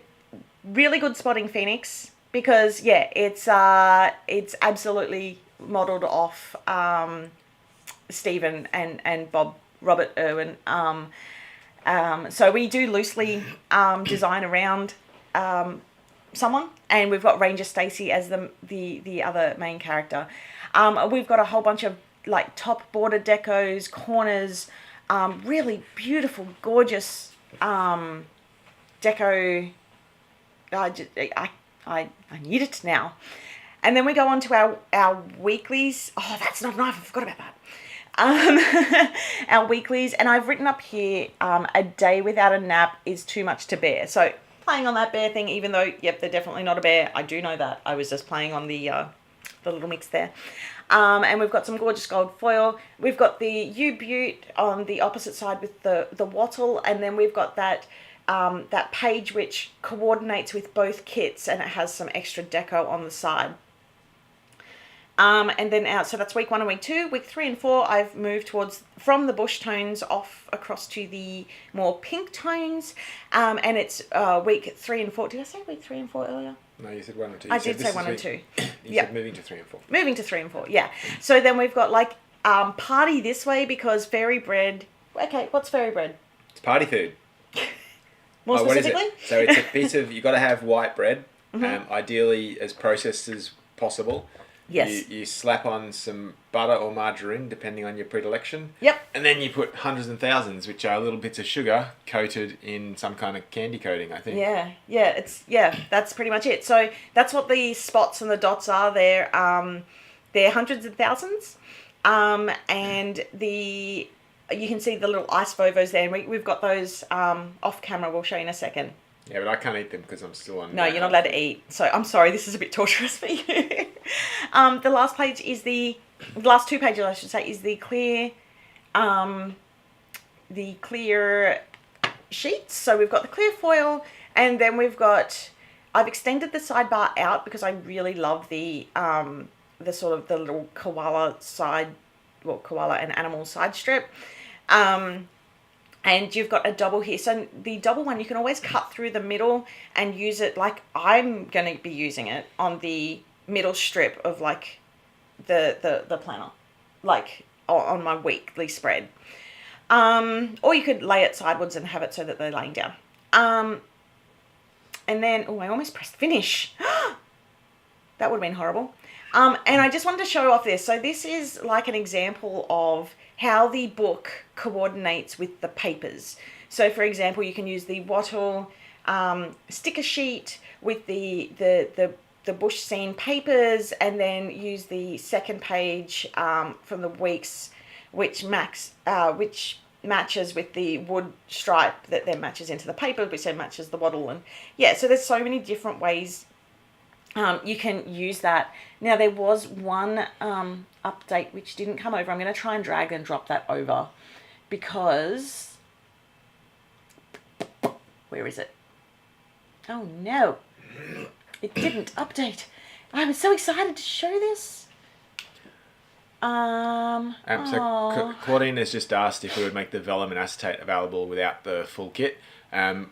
really good spotting, Phoenix, because it's absolutely modelled off Stephen and Robert Irwin. So we do loosely design around someone, and we've got Ranger Stacy as the other main character. We've got a whole bunch of like top border decos, corners, really beautiful, gorgeous deco. I need it now. And then we go on to our weeklies. Oh, that's not a knife. I forgot about that. Our weeklies, and I've written up here, a day without a nap is too much to bear. So playing on that bear thing, even though, they're definitely not a bear. I do know that. I was just playing on the little mix there. And we've got some gorgeous gold foil. We've got the U-Butte on the opposite side with the wattle, and then we've got that page which coordinates with both kits, and it has some extra deco on the side. And then so that's week 1 and week 2. Week 3 and 4, I've moved from the bush tones off across to the more pink tones. And it's week 3 and 4. Did I say week 3 and 4 earlier? No, you said 1 and 2. I did say 1 and 2. You said moving to 3 and 4. Moving to 3 and 4, yeah. So then we've got like party this way, because fairy bread. Okay, what's fairy bread? It's party food. More specifically? What is it? So it's a piece of, you've got to have white bread, ideally as processed as possible. Yes. You slap on some butter or margarine, depending on your predilection. Yep. And then you put hundreds and thousands, which are little bits of sugar coated in some kind of candy coating, I think. Yeah. That's pretty much it. So that's what the spots and the dots are. They're hundreds of thousands, and you can see the little ice Vovos there, and we've got those off camera. We'll show you in a second. Yeah, but I can't eat them because I'm still on. No, you're not allowed to eat. So I'm sorry, this is a bit torturous for you. The last page is the last 2 pages, I should say, is the clear sheets. So we've got the clear foil, and then we've got. I've extended the sidebar out because I really love the sort of the little koala and animal side strip. And you've got a double here. So the double one, you can always cut through the middle and use it like I'm going to be using it on the middle strip of like the planner, like on my weekly spread. Or you could lay it sideways and have it so that they're laying down. And then, I almost pressed finish. That would have been horrible. And I just wanted to show off this. So this is like an example of how the book coordinates with the papers. So for example, you can use the wattle sticker sheet with the bush scene papers, and then use the second page from the weeks, which matches with the wood stripe that then matches into the paper, which then matches the wattle. And yeah, so there's so many different ways you can use that. Now there was one update which didn't come over. I'm going to try and drag and drop that over because where is it? Oh no, it didn't update. I was so excited to show this. So Claudine has just asked if we would make the vellum and acetate available without the full kit.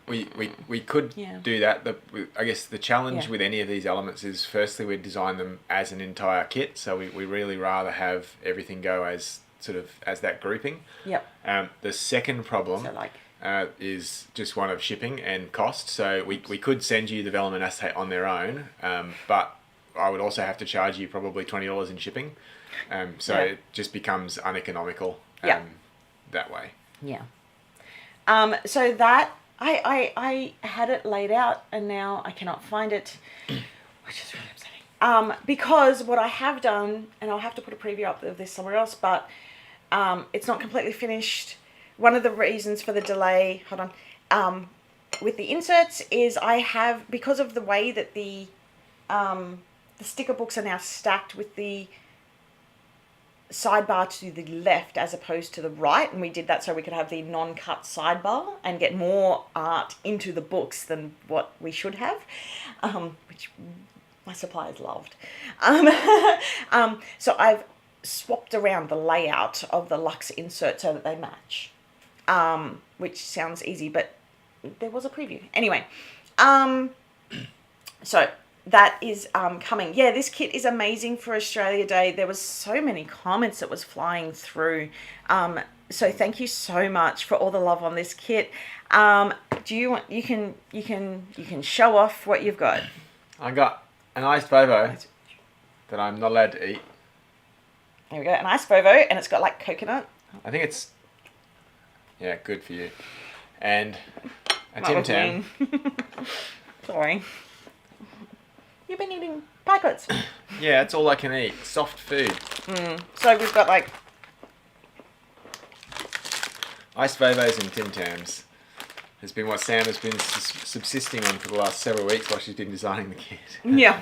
We could do that. I guess the challenge with any of these elements is firstly we design them as an entire kit, so we really rather have everything go as sort of as that grouping. Yep. The second problem is just one of shipping and cost. So we could send you the vellum and acetate on their own, but I would also have to charge you probably $20 in shipping. It just becomes uneconomical that way. Yeah. So that I had it laid out and now I cannot find it, which is really upsetting. Because what I have done, and I'll have to put a preview up of this somewhere else, but it's not completely finished. One of the reasons for the delay, with the inserts is I have, because of the way that the sticker books are now stacked with the sidebar to the left as opposed to the right, and we did that so we could have the non-cut sidebar and get more art into the books than what we should have, which my suppliers loved. So I've swapped around the layout of the luxe insert so that they match, which sounds easy, but there was a preview anyway. So that is coming. Yeah, this kit is amazing for Australia Day. There was so many comments that was flying through. So thank you so much for all the love on this kit. Do you want? You can show off what you've got. I got an iced Vovo that I'm not allowed to eat. There we go, an iced Vovo, and it's got like coconut. I think it's good for you. And a Tim Tam. Sorry. You've been eating packets. Yeah, that's all I can eat. Soft food. So we've got like iced Vovos and Tim Tams has been what Sam has been subsisting on for the last several weeks while she's been designing the kit. Yeah.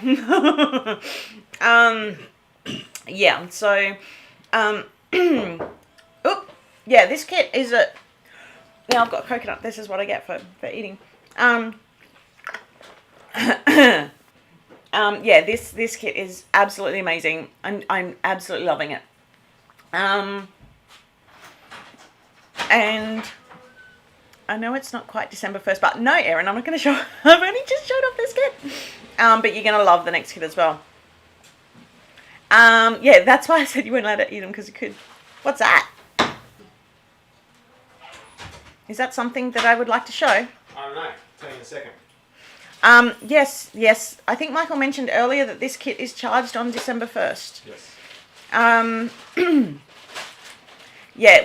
Yeah. So, yeah. This kit is a. Now I've got coconut. This is what I get for eating. Yeah, this kit is absolutely amazing. I'm absolutely loving it. And I know it's not quite December 1st, but no, Erin, I'm not going to show. I've only just showed off this kit. But you're going to love the next kit as well. Yeah, that's why I said you weren't allowed to eat them, because you could. What's that? Is that something that I would like to show? I don't know. Tell you in a second. Yes. I think Michael mentioned earlier that this kit is charged on December 1st. Yes. Yeah,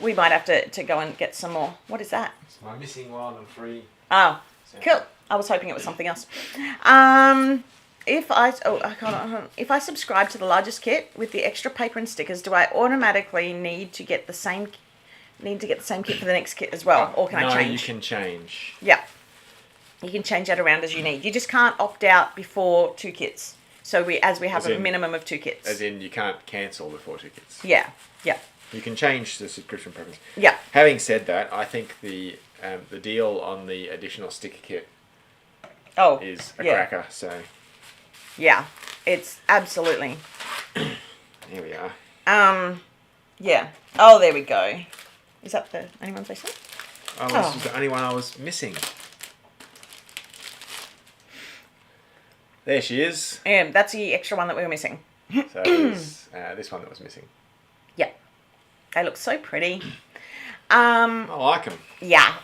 we might have to go and get some more. What is that? It's my missing wild and free. Oh, cool. I was hoping it was something else. If I subscribe to the largest kit with the extra paper and stickers, do I automatically need to get the same need to get the same kit for the next kit as well, or can I change? No, you can change. Yeah. You can change that around as you need. You just can't opt out before 2 kits. So we have a minimum of 2 kits. As in, you can't cancel before 2 kits. Yeah. Yeah. You can change the subscription preference. Yeah. Having said that, I think the deal on the additional sticker kit is a cracker. So. Yeah, it's absolutely. Here we are. Yeah. Oh, there we go. Is that the only one facing? Oh, this was the only one I was missing. There she is. That's the extra one that we were missing. So there's this one that was missing. Yeah. They look so pretty. I like them. Yeah.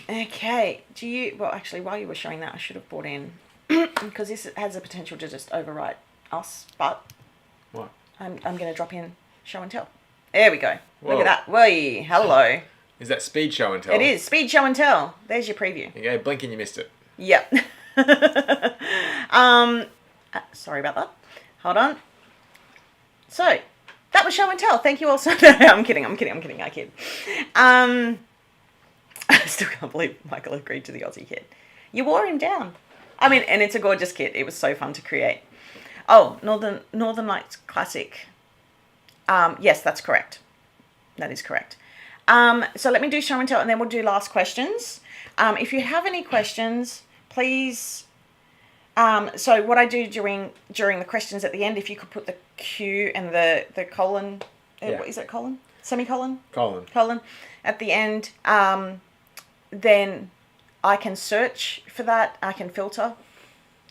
Okay. Well, actually, while you were showing that, I should have brought in, because this has the potential to just overwrite us, but what? I'm going to drop in show and tell. There we go. Whoa. Look at that. Whey, hello. Is that speed show and tell? It is. Speed show and tell. There's your preview. There you go. Blink and you missed it. Yep. Sorry about that. Hold on. So, that was show and tell. Thank you all so much. I'm kidding. I kid. I still can't believe Michael agreed to the Aussie kit. You wore him down. I mean, and it's a gorgeous kit. It was so fun to create. Oh, Northern Lights Classic. Yes, that's correct. That is correct. So let me do show and tell, and then we'll do last questions. If you have any questions, please. So what I do during the questions at the end, if you could put the Q and the colon, what is it, colon? Semicolon? Colon at the end, then I can search for that. I can filter.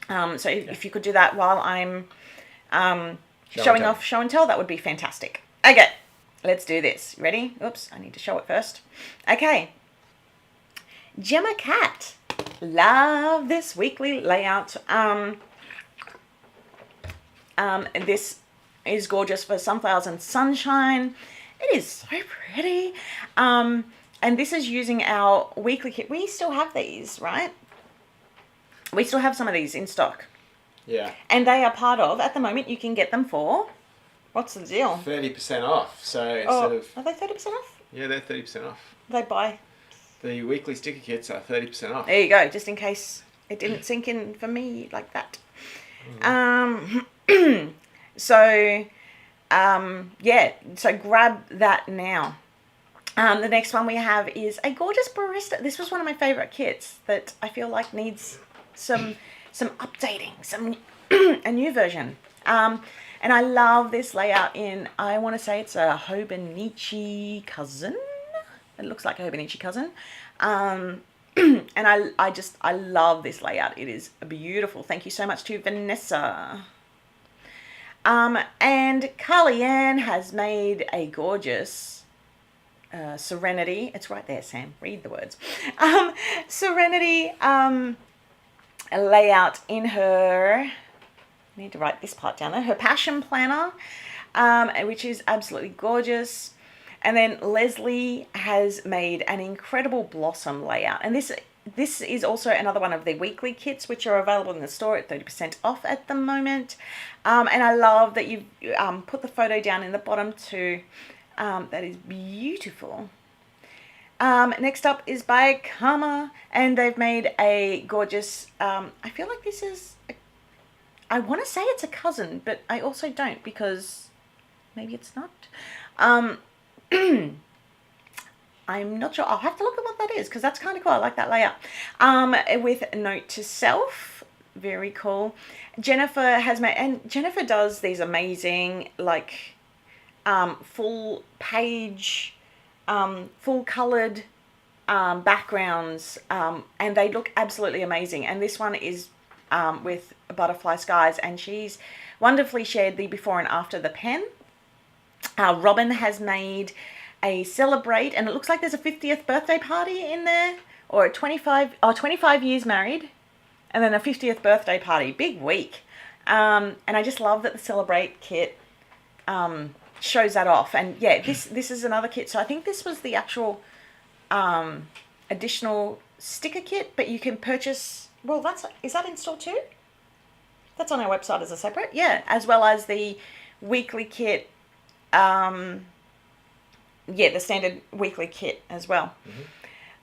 So if you could do that while I'm showing off show and tell, that would be fantastic. Okay, let's do this. Ready? Oops, I need to show it first. Okay. Gemma Cat. Love this weekly layout. This is gorgeous for sunflowers and sunshine. It is so pretty. And this is using our weekly kit. We still have these, right? We still have some of these in stock. Yeah. And they are part of, at the moment, you can get them for, what's the deal? 30% off. So instead of... Are they 30% off? Yeah, they're 30% off. They buy... The weekly sticker kits are 30% off. There you go, just in case it didn't sink in for me like that. So grab that now. The next one we have is a gorgeous barista. This was one of my favorite kits that I feel like needs some updating, a new version. And I love this layout in, I want to say it's a Hobonichi cousin. It looks like a Hobonichi cousin. And I love this layout. It is beautiful. Thank you so much to Vanessa. And Carly Ann has made a gorgeous Serenity. It's right there, Sam. Read the words. Serenity layout in her... I need to write this part down there. Her passion planner, which is absolutely gorgeous. And then Leslie has made an incredible blossom layout. And this is also another one of the weekly kits, which are available in the store at 30% off at the moment. And I love that you've put the photo down in the bottom too. That is beautiful. Next up is by Karma. And they've made a gorgeous... I feel like this is... I want to say it's a cousin, but I also don't, because maybe it's not. I'm not sure. I'll have to look at what that is, because that's kind of cool. I like that layout. With note to self. Very cool. Jennifer has made... And Jennifer does these amazing, like, full page, full coloured backgrounds. And they look absolutely amazing. And this one is... with Butterfly Skies, and she's wonderfully shared the before and after the pen. Robin has made a celebrate, and it looks like there's a 50th birthday party in there, or 25 years married, and then a 50th birthday party. Big week. And I just love that the celebrate kit shows that off. And yeah, this is another kit. So I think this was the actual additional sticker kit, but you can purchase... Well, is that in store too? That's on our website as a separate, yeah, as well as the weekly kit. the standard weekly kit as well.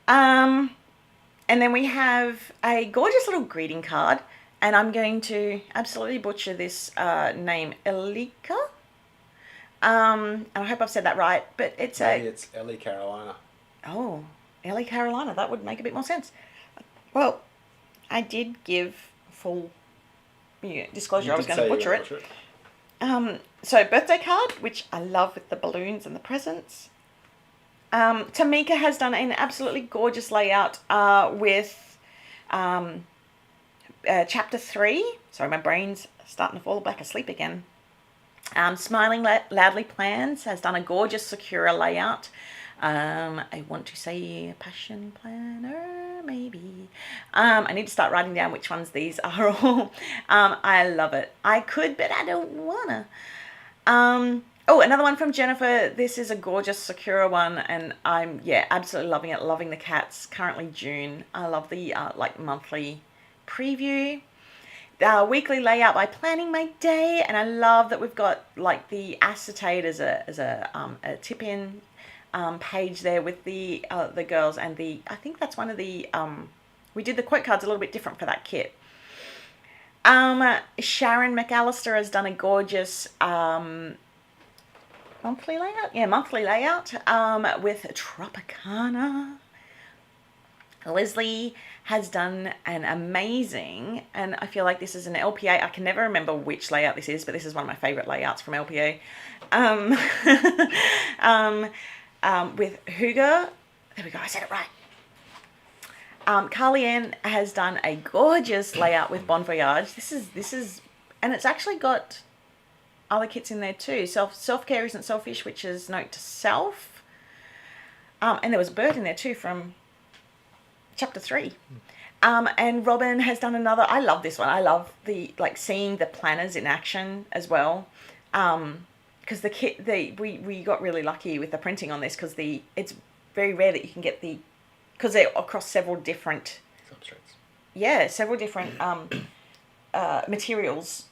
Mm-hmm. And then we have a gorgeous little greeting card, and I'm going to absolutely butcher this name, Elika. And I hope I've said that right, but it's it's Ellie Carolina. Oh, Ellie Carolina. That would make a bit more sense. Well, I did give full disclosure. I was going to butcher it. So birthday card, which I love with the balloons and the presents. Tamika has done an absolutely gorgeous layout with chapter 3. Sorry, my brain's starting to fall back asleep again. Smiling Loudly Plans has done a gorgeous Sakura layout. I want to say Passion Planner, maybe. I need to start writing down which ones these are all. I love it. I could, but I don't wanna. Oh, another one from Jennifer. This is a gorgeous Sakura one, and I'm absolutely loving it. Loving the cats. Currently June. I love the monthly preview. Weekly layout by Planning My Day, and I love that we've got like the acetate as a tip-in page there with the girls, and I think that's one of the we did the quote cards a little bit different for that kit. Sharon McAllister has done a gorgeous monthly layout. Yeah, monthly layout with Tropicana. Leslie has done an amazing, and I feel like this is an LPA. I can never remember which layout this is, but this is one of my favorite layouts from LPA. With Hugo. There we go, I said it right. Carly Ann has done a gorgeous layout with Bon Voyage. This is, and it's actually got other kits in there too. Self-care isn't selfish, which is note to self. And there was a bird in there too from chapter 3. And Robin has done another. I love this one. I love the seeing the planners in action as well. Because the kit, we got really lucky with the printing on this, because it's very rare that you can get because they're across several different substrates. Yeah, several different materials.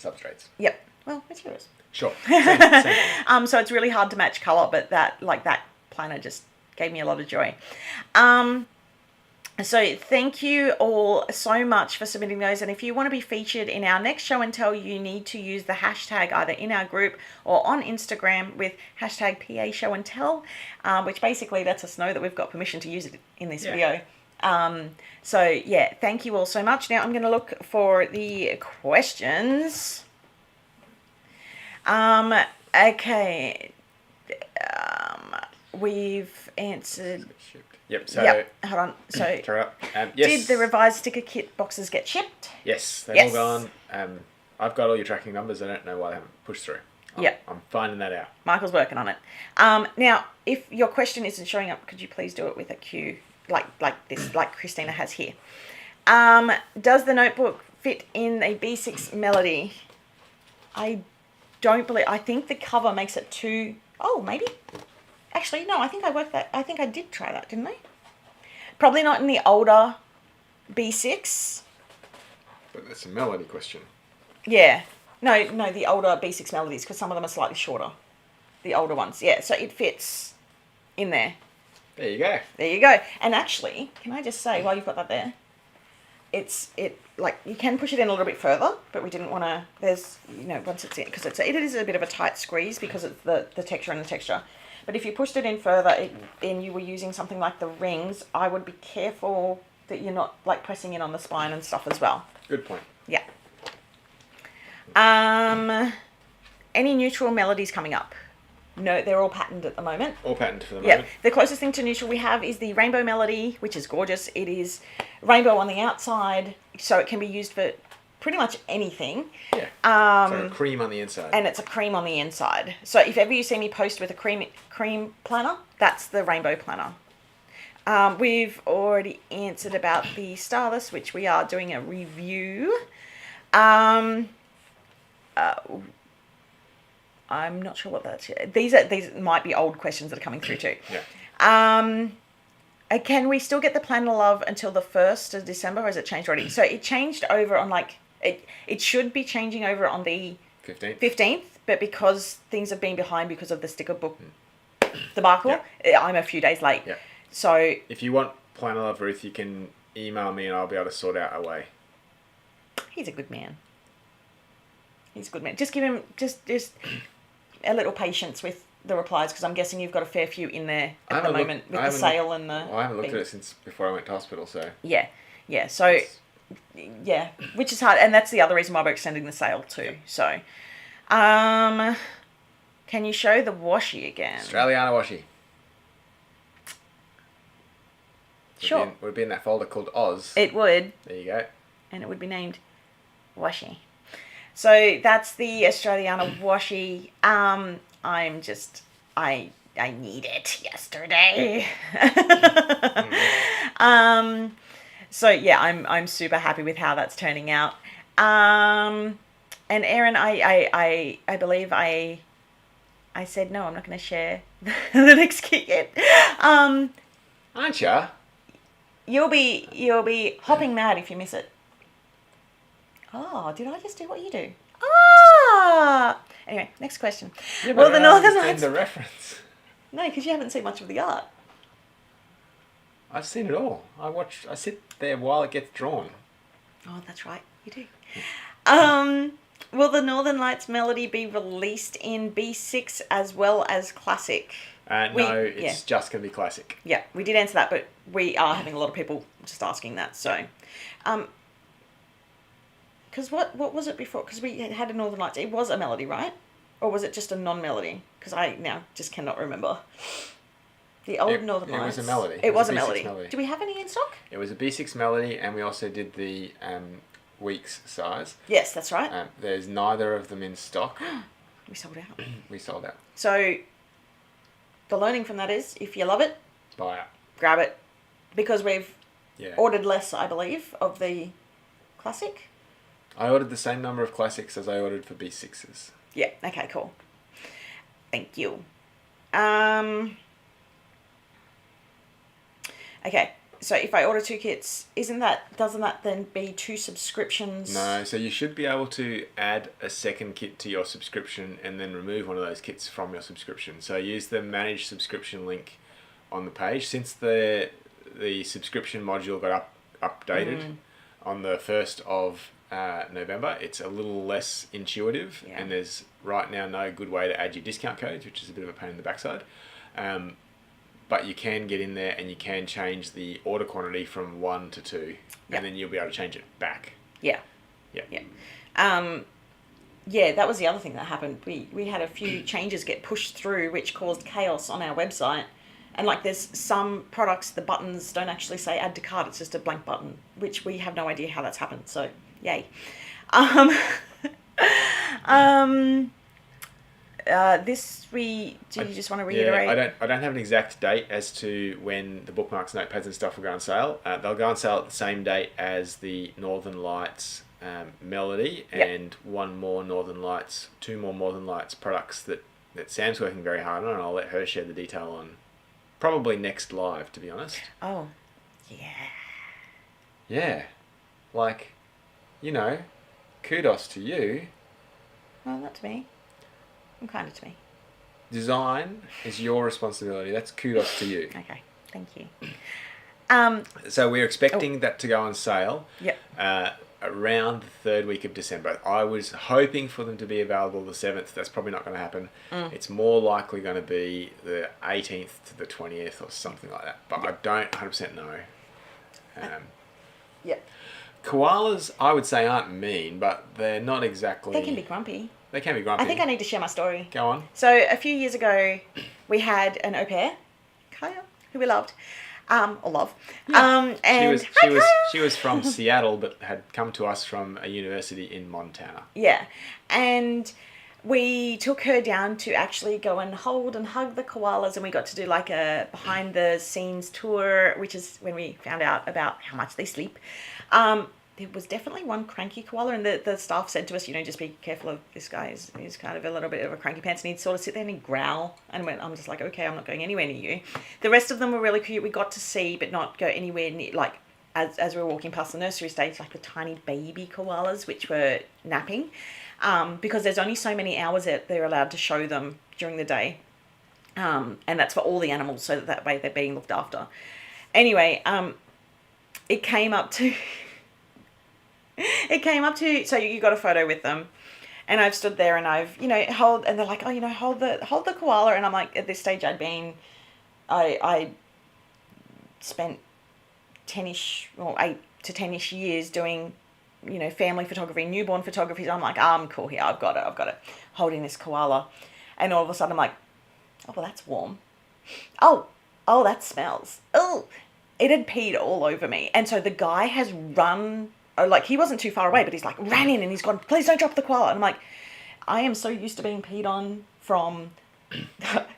Substrates. Yep. Well, materials. Sure. Same. So it's really hard to match color, but that planner just gave me a lot of joy. So thank you all so much for submitting those. And if you want to be featured in our next show and tell, you need to use the hashtag either in our group or on Instagram with hashtag PA Show and Tell, which basically lets us know that we've got permission to use it in this video. So yeah, thank you all so much. Now I'm going to look for the questions. Okay. We've answered. Yep. So hold on. So yes. Did the revised sticker kit boxes get shipped? Yes, they've all gone. I've got all your tracking numbers. I don't know why they haven't pushed through. I'm finding that out. Michael's working on it. Now, if your question isn't showing up, could you please do it with a Q like this, like Christina has here? Does the notebook fit in a B6 Melody? I don't believe. I think the cover makes it too. Oh, maybe. Actually, no, I think I worked that. I think I did try that, didn't I? Probably not in the older B6. But that's a Melody question. Yeah. No, the older B6 Melodies, because some of them are slightly shorter. The older ones. Yeah, so it fits in there. There you go. There you go. And actually, can I just say, while you've got that there, you can push it in a little bit further, but we didn't want to, once it's in, because it is a bit of a tight squeeze because it's the texture and the texture. But if you pushed it in further and you were using something like the rings, I would be careful that you're not pressing in on the spine and stuff as well. Good point. Yeah. Any neutral melodies coming up? No, they're all patterned at the moment. All patterned for the moment. Yeah. The closest thing to neutral we have is the Rainbow Melody, which is gorgeous. It is rainbow on the outside, so it can be used for pretty much anything. Yeah. So a cream on the inside. And it's a cream on the inside. So if ever you see me post with a cream planner, that's the rainbow planner. We've already answered about the Starless, which we are doing a review. I'm not sure what that's. These might be old questions that are coming through too. Yeah. Can we still get the planner love until the 1st of December, or has it changed already? So it changed over on it should be changing over on the 15th, but because things have been behind because of the sticker book debacle, I'm a few days late. Yeah. So if you want Plan of Love Ruth, you can email me and I'll be able to sort out a way. he's a good man. He's a good man. Just give him just a little patience with the replies, because I'm guessing you've got a fair few in there at the moment with the sale and the... Well, I haven't looked at it since before I went to hospital, so... Yeah. So, yeah, which is hard. And that's the other reason why we're extending the sale too. Yep. So, can you show the washi again? Australiana washi. Sure. Would it be in that folder called Oz? It would. There you go. And it would be named washi. So that's the Australiana washi. I need it yesterday. So yeah, I'm super happy with how that's turning out. And Erin, I believe I said no, I'm not going to share the next kit yet. Aren't ya? You'll be hopping mad if you miss it. Oh, did I just do what you do? Ah! Anyway, next question. Yeah, well, the Northern Lights... the reference. No, because you haven't seen much of the art. I've seen it all. I sit there while it gets drawn. Oh, that's right. You do. Will the Northern Lights melody be released in B6 as well as classic? No, it's just going to be classic. Yeah, we did answer that, but we are having a lot of people just asking that. So, because what was it before? Because we had a Northern Lights. It was a melody, right? Or was it just a non-melody? Because I now just cannot remember. The old Northern Lights. It was a melody. It was a melody. Do we have any in stock? It was a B6 melody, and we also did the Weeks size. Yes, that's right. There's neither of them in stock. We sold out. We sold out. So, the learning from that is, if you love it, buy it. Grab it. Because we've ordered less, I believe, of the classic. I ordered the same number of classics as I ordered for B6s. Yeah, okay, cool. Thank you. Okay, so if I order 2 kits, doesn't that then be 2 subscriptions? No, so you should be able to add a second kit to your subscription and then remove one of those kits from your subscription. So use the manage subscription link on the page. Since the subscription module got updated on the 1st of November, it's a little less intuitive, and there's right now no good way to add your discount codes, which is a bit of a pain in the backside. But you can get in there and you can change the order quantity from 1 to 2, and then you'll be able to change it back. Yeah. That was the other thing that happened. We had a few changes get pushed through, which caused chaos on our website. And like, there's some products, the buttons don't actually say add to cart, it's just a blank button, which we have no idea how that's happened. So, yay. Do you just want to reiterate? I don't have an exact date as to when the bookmarks, notepads and stuff will go on sale. They'll go on sale at the same date as the Northern Lights melody and two more Northern Lights products that Sam's working very hard on, and I'll let her share the detail on probably next live, to be honest. Oh, yeah. Yeah. Like, kudos to you. Well, not to me. And kind of to me. Design is your responsibility. That's kudos to you. Okay, thank you. So we're expecting that to go on sale around the 3rd week of December. I was hoping for them to be available the 7th. That's probably not going to happen. It's more likely going to be the 18th to the 20th or something like that. But I don't 100% know. Koalas, I would say, aren't mean, but they're not exactly... They can be grumpy. They can be grumpy. I think I need to share my story. Go on. So a few years ago, we had an au pair, Kaya, who we loved, or love. And she was from Seattle, but had come to us from a university in Montana. Yeah, and we took her down to actually go and hold and hug the koalas, and we got to do like a behind the scenes tour, which is when we found out about how much they sleep. There was definitely one cranky koala, and the staff said to us, just be careful of this guy. He's kind of a little bit of a cranky pants, and he'd sort of sit there and he'd growl, and I'm just like, okay, I'm not going anywhere near you. The rest of them were really cute. We got to see, but not go anywhere near, like, as we were walking past the nursery stage, like the tiny baby koalas, which were napping, because there's only so many hours that they're allowed to show them during the day. And that's for all the animals, so that way they're being looked after. Anyway, it came up to... So you got a photo with them. And I've stood there and I've, and they're like, oh, hold the koala. And I'm like, at this stage I spent 10-ish or 8 to 10-ish years doing, family photography, newborn photography. So I'm like, I'm cool here. I've got it. Holding this koala. And all of a sudden I'm like, oh, well, that's warm. Oh, that smells. Oh, it had peed all over me. And so the guy has run, like he wasn't too far away, but he's like ran in and he's gone, please don't drop the koala. And I'm like, I am so used to being peed on from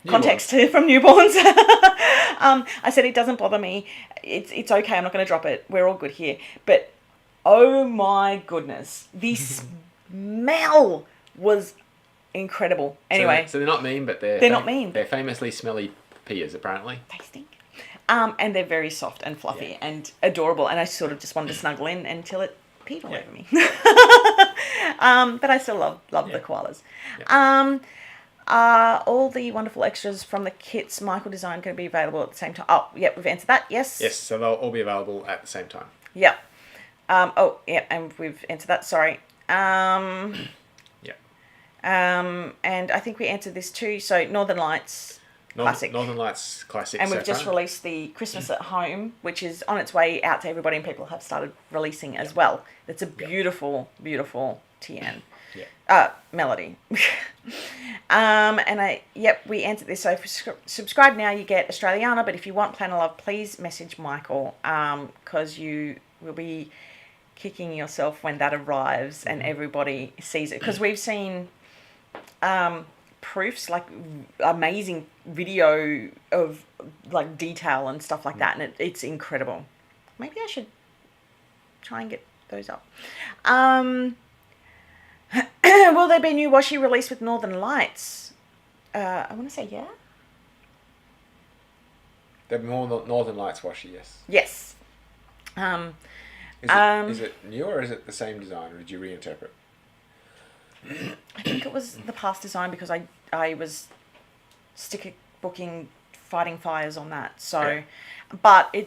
context from newborns. I said, it doesn't bother me. It's okay. I'm not going to drop it. We're all good here. But oh my goodness, the smell was incredible. Anyway. So they're not mean, but they're not mean. They're famously smelly peers, apparently. They stink. And they're very soft and fluffy and adorable. And I sort of just wanted to snuggle in until it peed all over me. But I still love the koalas. Yeah. All the wonderful extras from the kits Michael designed going to be available at the same time. Oh, yeah, we've answered that. Yes. Yes, so they'll all be available at the same time. Yeah. And we've answered that. Sorry. Yeah. And I think we answered this too. So Northern Lights Classic. Northern Lights Classic. And we've just released the Christmas at Home, which is on its way out to everybody, and people have started releasing as well. It's a beautiful, beautiful TN. Melody. We answered this. So if you subscribe now, you get Australiana, but if you want Planet Love, please message Michael, because you will be kicking yourself when that arrives and everybody sees it. Because we've seen proofs, like amazing video of like detail and stuff like that, and it's incredible. Maybe I should try and get those up. Will there be a new washi release with Northern Lights? I want to say yeah. There'll be more Northern Lights washi, yes. Yes. Is it new or is it the same design, or did you reinterpret? I think it was the past design, because I was sticker booking Fighting Fires on that. So, yeah. But I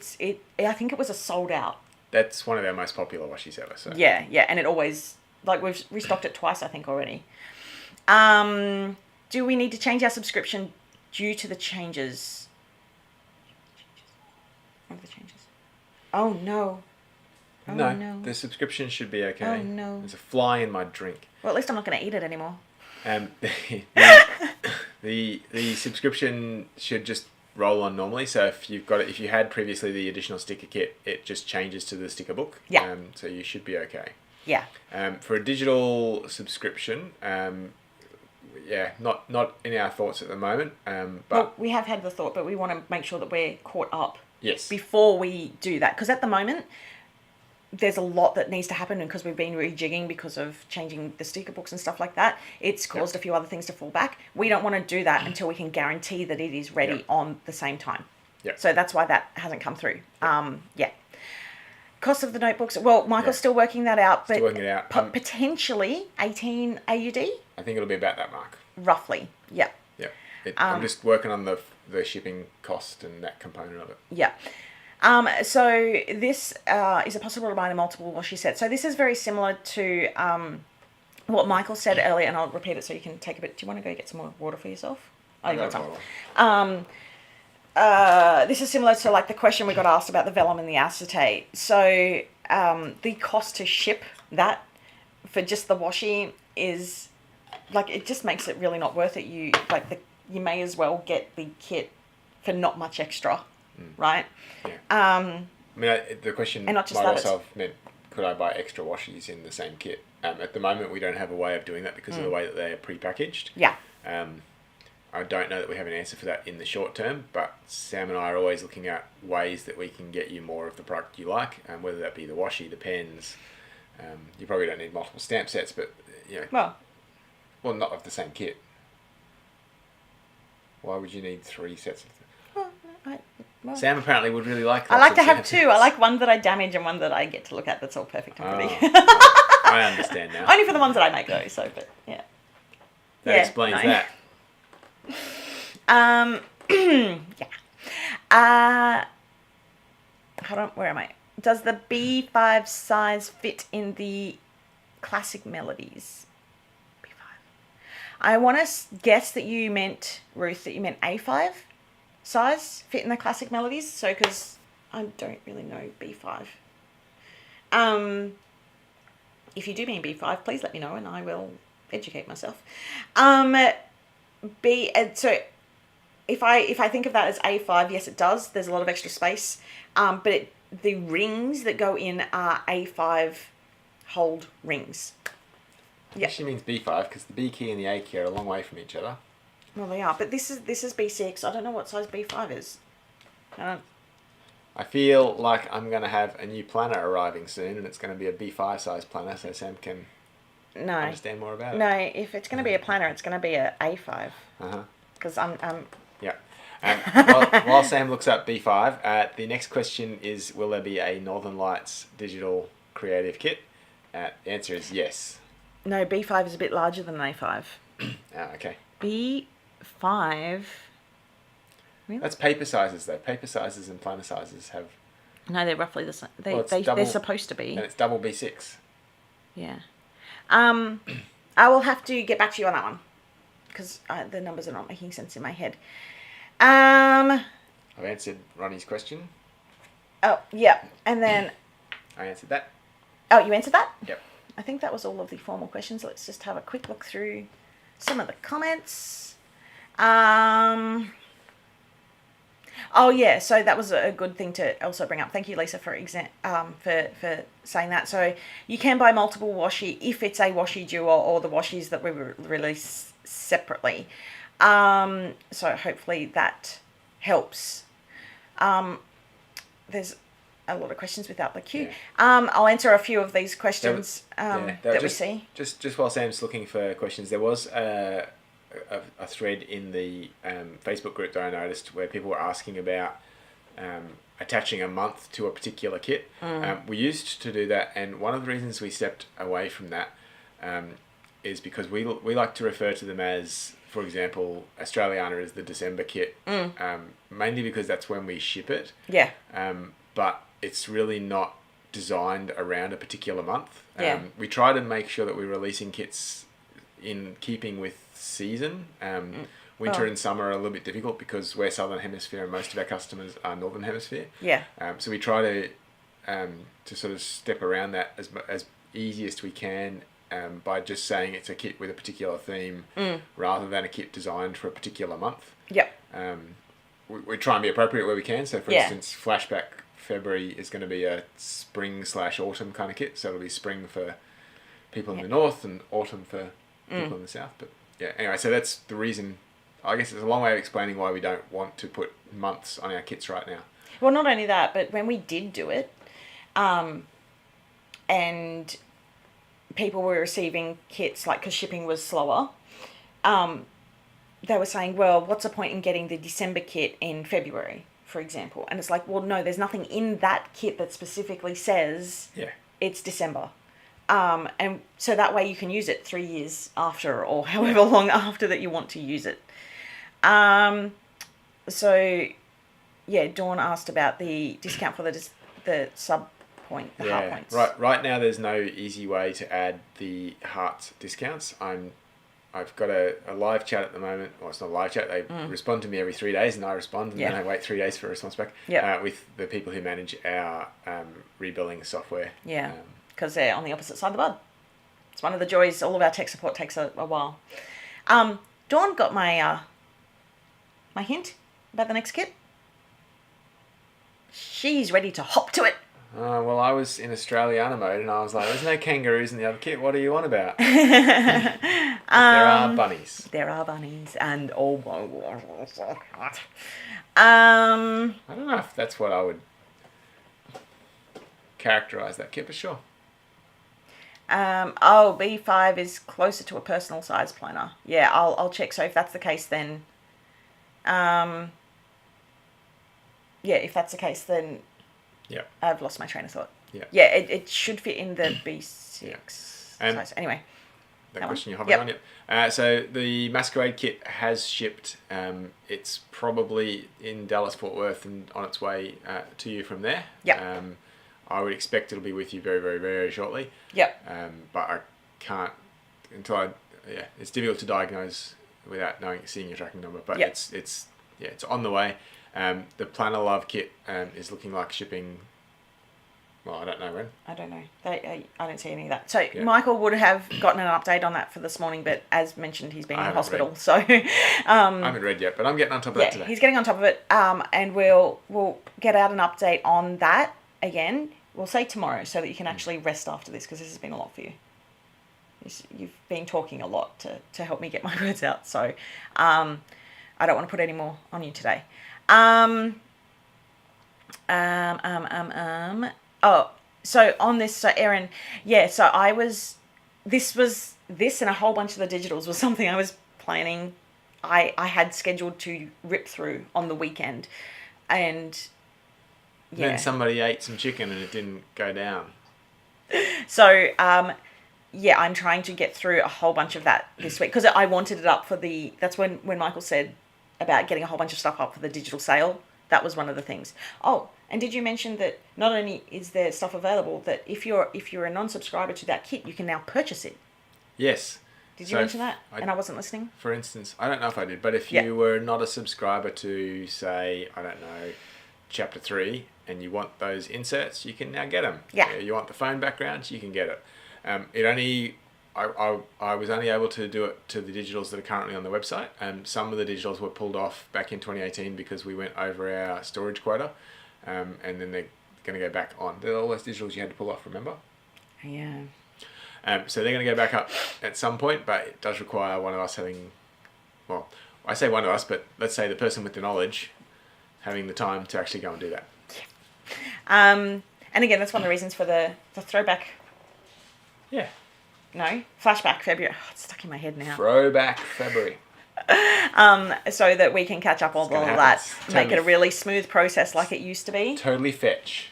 think it was a sold out. That's one of our most popular washis ever. So yeah, and it always, like, we've restocked it twice, I think, already. Do we need to change our subscription due to the changes? What are the changes? Oh no. Oh, no. The subscription should be okay. Oh, no. There's a fly in my drink. Well, at least I'm not going to eat it anymore. The subscription should just roll on normally. So if you had previously the additional sticker kit, it just changes to the sticker book. Yeah. So you should be okay. Yeah. For a digital subscription, not in our thoughts at the moment. But we have had the thought, but we want to make sure that we're caught up. Yes. Before we do that, because at the moment, there's a lot that needs to happen, and because we've been rejigging because of changing the sticker books and stuff like that, it's caused a few other things to fall back. We don't want to do that until we can guarantee that it is ready on the same time. Yep. So that's why that hasn't come through. Cost of the notebooks. Well, Michael's still working that out, but still working it out. Potentially 18 AUD. I think it'll be about that mark. Roughly. Yeah. Yeah. I'm just working on the shipping cost and that component of it. Yeah. So this is a possible reminder multiple washi set. So this is very similar to what Michael said earlier, and I'll repeat it so you can take a bit. Do you want to go get some more water for yourself? Oh, you got some. This is similar to like the question we got asked about the vellum and the acetate. So the cost to ship that for just the washi is like, it just makes it really not worth it. You you may as well get the kit for not much extra. Right? Yeah. The question might also have meant, could I buy extra washies in the same kit? At the moment, we don't have a way of doing that because of the way that they're prepackaged. Yeah. I don't know that we have an answer for that in the short term, but Sam and I are always looking at ways that we can get you more of the product you like, whether that be the washi, the pens. You probably don't need multiple stamp sets, but, well, not of the same kit. Why would you need 3 sets of them? Sam apparently would really like that. I like to have 2. I like one that I damage and one that I get to look at that's all perfect and pretty. I understand now. Only for the ones that I make though, so, but yeah. That explains that. Yeah. Hold on, where am I? Does the B5 size fit in the classic melodies? B5. I want to guess that you meant, Ruth, that you meant A5 size fit in the classic melodies. So, because I don't really know B5. If you do mean B5, please let me know and I will educate myself. So if I think of that as A5, yes, it does. There's a lot of extra space. But the rings that go in are A5 hold rings. Yeah. She means B5 because the B key and the A key are a long way from each other. Well, they are. But this is B6. I don't know what size B5 is. I feel like I'm going to have a new planner arriving soon, and it's going to be a B5 size planner, so Sam can understand more about it. No, if it's going to be a planner, it's going to be a A5. Because I'm. Yeah. While Sam looks up B5, the next question is: will there be a Northern Lights digital creative kit? The answer is yes. No, B5 is a bit larger than an A5. Okay. B5. Really? That's paper sizes, though. Paper sizes and planner sizes have... No, they're roughly the same. They're supposed to be. And it's double B6. Yeah. I will have to get back to you on that one. Because the numbers are not making sense in my head. I've answered Ronnie's question. Oh, yeah. And then... I answered that. Oh, you answered that? Yep. I think that was all of the formal questions. Let's just have a quick look through some of the comments. Oh yeah, so that was a good thing to also bring up. Thank you, Lisa, for saying that. So you can buy multiple washi if it's a washi duo or the washies that we release separately. So hopefully that helps. There's a lot of questions without the queue. Yeah. I'll answer a few of these questions that we see. Just while Sam's looking for questions, there was a thread in the Facebook group that I noticed where people were asking about attaching a month to a particular kit. We used to do that, and one of the reasons we stepped away from that is because we like to refer to them as, for example, Australiana is the December kit, mainly because that's when we ship it. Yeah. But it's really not designed around a particular month. Yeah. We try to make sure that we're releasing kits in keeping with season. Winter and summer are a little bit difficult because we're Southern Hemisphere and most of our customers are Northern Hemisphere. Yeah. So we try to sort of step around that as easiest we can by just saying it's a kit with a particular theme rather than a kit designed for a particular month. Yep. We try and be appropriate where we can. So for instance, Flashback February is going to be a spring/autumn kind of kit. So it'll be spring for people in the north and autumn for people in the south. But yeah, anyway, so that's the reason. I guess it's a long way of explaining why we don't want to put months on our kits right now. Well, not only that, but when we did do it, and people were receiving kits, like, because shipping was slower, they were saying, well, what's the point in getting the December kit in February, for example? And it's like, well, no, there's nothing in that kit that specifically says it's December. And so that way you can use it 3 years after or however long after that you want to use it. So, yeah, Dawn asked about the discount for the sub point, the heart points. Right now there's no easy way to add the heart discounts. I've got a live chat at the moment. Well, it's not a live chat. They respond to me every 3 days and I respond and then I wait 3 days for a response back with the people who manage our rebilling software. Yeah. Because they're on the opposite side of the bud. It's one of the joys. All of our tech support takes a while. Dawn got my my hint about the next kit. She's ready to hop to it. Well, I was in Australiana mode and I was like, there's no kangaroos in the other kit. What are you on about? There are bunnies. There are bunnies and I don't know if that's what I would characterise that kit, but sure. B5 is closer to a personal size planner. Yeah, I'll check. So if that's the case, then if that's the case, then I've lost my train of thought. Yeah, it should fit in the B6 size. Anyway, that question you're hovering on. Yep. So the Masquerade kit has shipped. It's probably in Dallas, Fort Worth, and on its way to you from there. Yep. I would expect it'll be with you very, very, very shortly. Yep. But I can't until it's difficult to diagnose without seeing your tracking number. But it's on the way. The Planner Love kit is looking like shipping. Well, I don't know when. I don't know. I don't see any of that. So Michael would have gotten an update on that for this morning, but as mentioned, he's been in hospital. So I haven't read yet, but I'm getting on top of that today. He's getting on top of it, and we'll get out an update on that again. We'll say tomorrow, so that you can actually rest after this, because this has been a lot for you. You've been talking a lot to help me get my words out, so I don't want to put any more on you today. Oh, so on this, so Erin, so this and a whole bunch of the digitals was something I was planning. I had scheduled to rip through on the weekend, and then somebody ate some chicken and it didn't go down. So, I'm trying to get through a whole bunch of that this week, because I wanted it up for that's when Michael said about getting a whole bunch of stuff up for the digital sale. That was one of the things. Oh, and did you mention that not only is there stuff available, that if you're a non-subscriber to that kit, you can now purchase it? Yes. Did you mention that? And I wasn't listening? For instance, I don't know if I did, but if you were not a subscriber to, say, I don't know, Chapter 3, and you want those inserts, you can now get them. Yeah. You want the phone backgrounds, you can get it. I was only able to do it to the digitals that are currently on the website. Some of the digitals were pulled off back in 2018 because we went over our storage quota, and then they're going to go back on. They're all those digitals you had to pull off, remember? Yeah. So they're going to go back up at some point, but it does require one of us having, well, I say one of us, but let's say the person with the knowledge having the time to actually go and do that. And again, that's one of the reasons for the throwback. Yeah. No, Flashback February. Oh, it's stuck in my head now. Throwback February. So that we can catch up on all that, make it a really smooth process like it used to be. Totally fetch.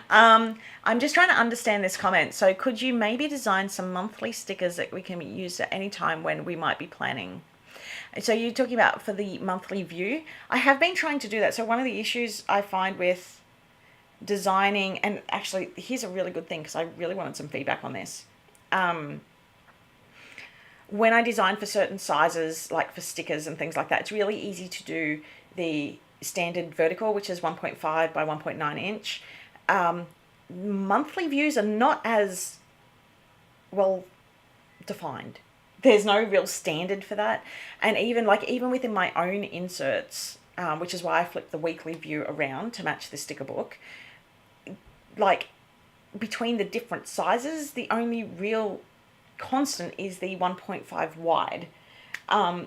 I'm just trying to understand this comment. So could you maybe design some monthly stickers that we can use at any time when we might be planning? So you're talking about for the monthly view. I have been trying to do that. So one of the issues I find with designing, and actually here's a really good thing, because I really wanted some feedback on this. When I design for certain sizes, like for stickers and things like that, it's really easy to do the standard vertical, which is 1.5 by 1.9 inch. Monthly views are not as well defined. There's no real standard for that. And even within my own inserts, which is why I flipped the weekly view around to match the sticker book, like between the different sizes, the only real constant is the 1.5 wide.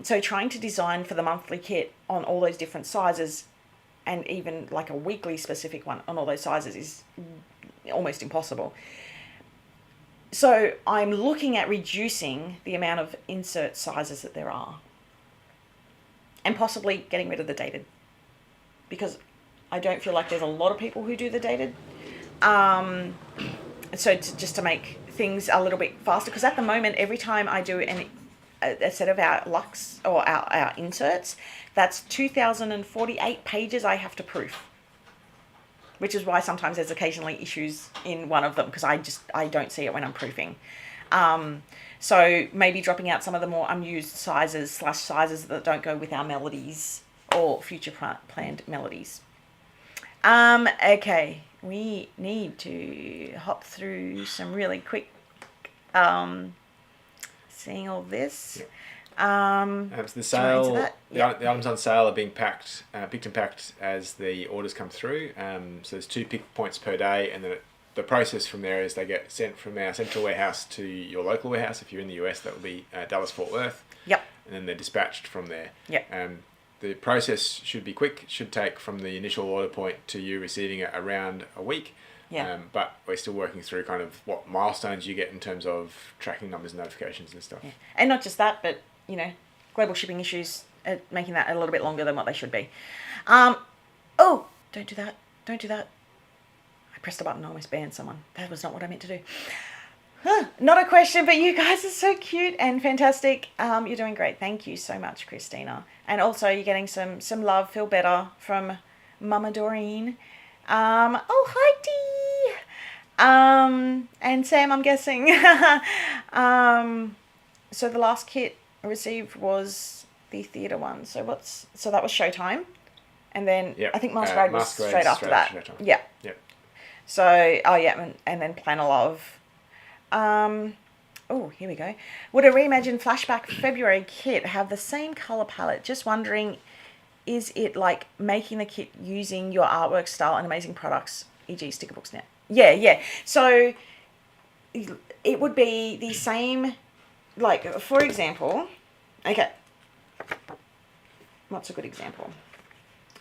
So trying to design for the monthly kit on all those different sizes, and even like a weekly specific one on all those sizes, is almost impossible. So I'm looking at reducing the amount of insert sizes that there are, and possibly getting rid of the dated, because I don't feel like there's a lot of people who do the dated. So just to make things a little bit faster, because at the moment, every time I do a set of our Lux or our inserts, that's 2,048 pages I have to proof, which is why sometimes there's occasionally issues in one of them, because I don't see it when I'm proofing. So maybe dropping out some of the more unused sizes that don't go with our melodies or future planned melodies. Okay, we need to hop through some really quick, seeing all this. So the sale, the items on sale are being picked and packed as the orders come through. So there's 2 pick points per day, and then the process from there is they get sent from our central warehouse to your local warehouse. If you're in the US, that will be Dallas, Fort Worth. Yep. And then they're dispatched from there. Yep. The process should be quick. It should take from the initial order point to you receiving it around a week. Yeah. But we're still working through kind of what milestones you get in terms of tracking numbers and notifications and stuff. Yeah. And not just that, but global shipping issues are making that a little bit longer than what they should be. Oh, don't do that. Don't do that. I pressed a button and almost banned someone. That was not what I meant to do. Not a question, but you guys are so cute and fantastic. You're doing great. Thank you so much, Christina. And also, you're getting some love, feel better from Mama Doreen. Oh, hi, Dee. And Sam, I'm guessing. So the last kit received was the theatre one. So that was Showtime. And then I think Masquerade was straight after that. Yeah. Yep. So, and then Plan of Love. Oh, here we go. Would a reimagined Flashback February kit have the same colour palette? Just wondering, is it like making the kit using your artwork style and amazing products, e.g. sticker books now? Yeah. So, it would be the same, like, for example, okay. What's a good example?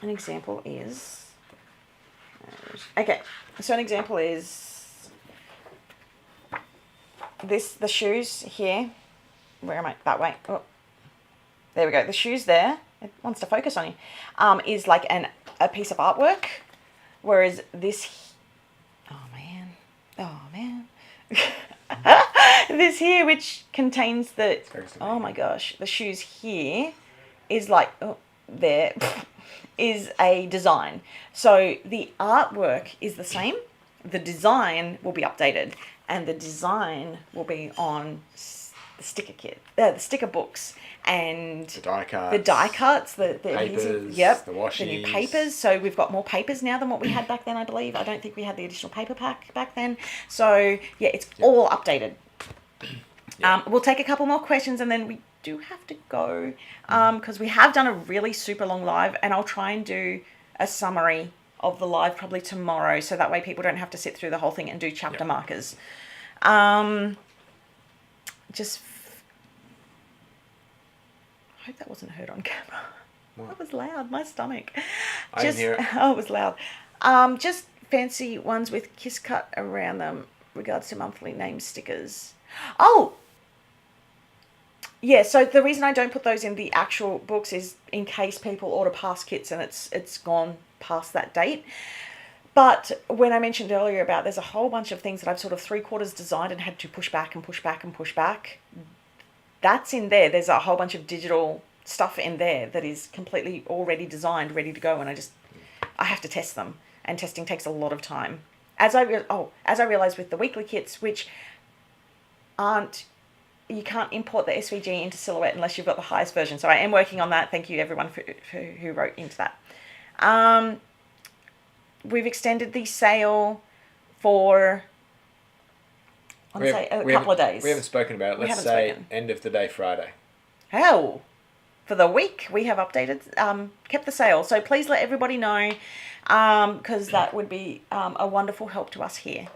An example is, okay, so an example is the shoes here. Where am I? That way. Oh, there we go. The shoes there, it wants to focus on you, is like a piece of artwork, whereas this, oh man. This here, which contains the, oh my gosh, the shoes here, is like, there, is a design. So the artwork is the same, the design will be updated, and the design will be on the sticker kit, the sticker books, and the die cuts, the papers, the washies, the new papers. So we've got more papers now than what we had back then, I believe. I don't think we had the additional paper pack back then. So yeah, it's all updated. We'll take a couple more questions and then we do have to go, because we have done a really super long live, and I'll try and do a summary of the live probably tomorrow, so that way people don't have to sit through the whole thing and do chapter markers. Just I hope that wasn't heard on camera. What? That was loud. My stomach. I didn't hear it. Oh, it was loud. Just fancy ones with kiss cut around them. Regards to monthly name stickers. Oh. Yeah, so the reason I don't put those in the actual books is in case people order past kits and it's gone past that date. But when I mentioned earlier about there's a whole bunch of things that I've sort of 3/4 designed and had to push back and push back and push back, that's in there. There's a whole bunch of digital stuff in there that is completely already designed, ready to go, and I have to test them, and testing takes a lot of time. As I realized with the weekly kits, which you can't import the SVG into Silhouette unless you've got the highest version. So I am working on that. Thank you everyone who wrote into that. We've extended the sale for a couple of days. We haven't spoken about it. Let's say end of the day Friday. How? For the week, we have updated, kept the sale. So please let everybody know, because that would be a wonderful help to us here.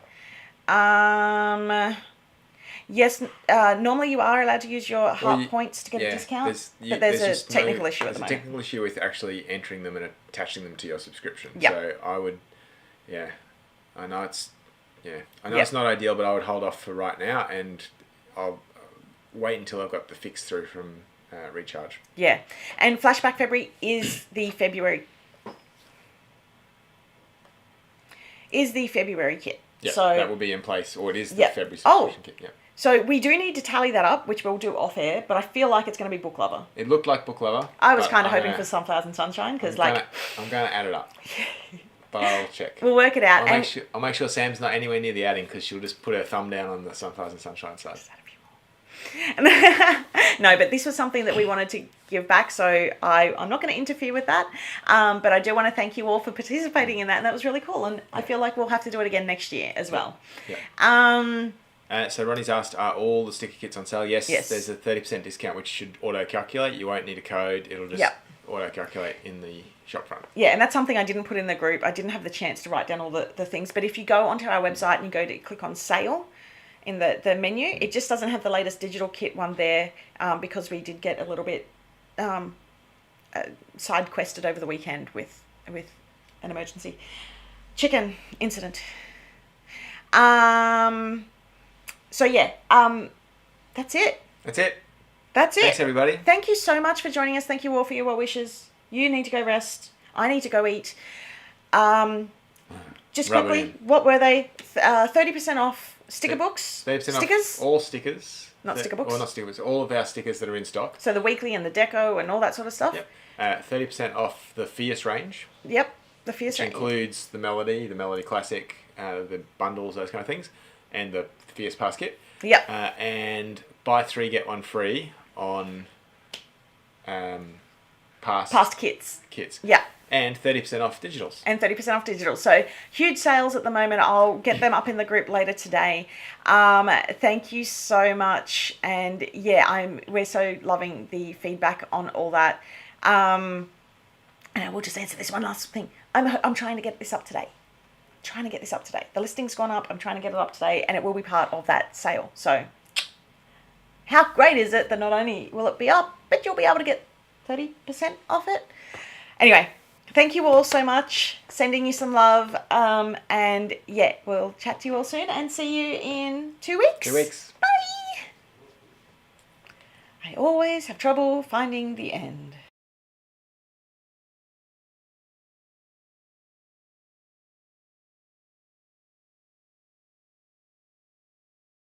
Yes, normally you are allowed to use your heart points to get a discount, but there's a technical issue at the moment. There's a technical issue with actually entering them and attaching them to your subscription. Yep. So I would, I know it's not ideal, but I would hold off for right now, and I'll wait until I've got the fix through from Recharge. Yeah, and Flashback February is the February kit. Yeah, so that will be in place, or it is the February subscription kit. Yeah. So we do need to tally that up, which we'll do off air, but I feel like it's going to be Book Lover. It looked like Book Lover. I was kind of hoping for Sunflowers and Sunshine, because I'm going to add it up. But I'll check. We'll work it out. I'll make sure Sam's not anywhere near the adding, because she'll just put her thumb down on the Sunflowers and Sunshine side. No, but this was something that we wanted to give back, so I'm not going to interfere with that. But I do want to thank you all for participating in that, and that was really cool. And I feel like we'll have to do it again next year as well. Yeah. So Ronnie's asked, are all the sticker kits on sale? Yes. There's a 30% discount, which should auto-calculate. You won't need a code. It'll just auto-calculate in the shop front. Yeah, and that's something I didn't put in the group. I didn't have the chance to write down all the things. But if you go onto our website and you go to click on sale in the menu, it just doesn't have the latest digital kit one there, because we did get a little bit side quested over the weekend with an emergency chicken incident. So yeah, that's it. That's it. Thanks everybody. Thank you so much for joining us. Thank you all for your well wishes. You need to go rest. I need to go eat. Just quickly, what were they? 30% off sticker books? 30% Stickers? off all stickers. Not sticker books? Or not sticker books. All of our stickers that are in stock. So the weekly and the deco and all that sort of stuff? Yep. 30% off the Fierce range. Yep. The Fierce Which range. includes the Melody Classic, the bundles, those kind of things, and the Fierce Pass kit. Yep. And buy 3 get 1 free on past kits. Kits. Yeah. And 30% off digitals. And 30% off digitals. So huge sales at the moment. I'll get them up in the group later today. Thank you so much. And yeah, we're so loving the feedback on all that. And I will just answer this one last thing. I'm trying to get this up today. The listing's gone up. I'm trying to get it up today, and it will be part of that sale. So how great is it that not only will it be up, but you'll be able to get 30% off it? Anyway, thank you all so much. Sending you some love. And yeah, we'll chat to you all soon and see you in 2 weeks. 2 weeks. Bye. I always have trouble finding the end.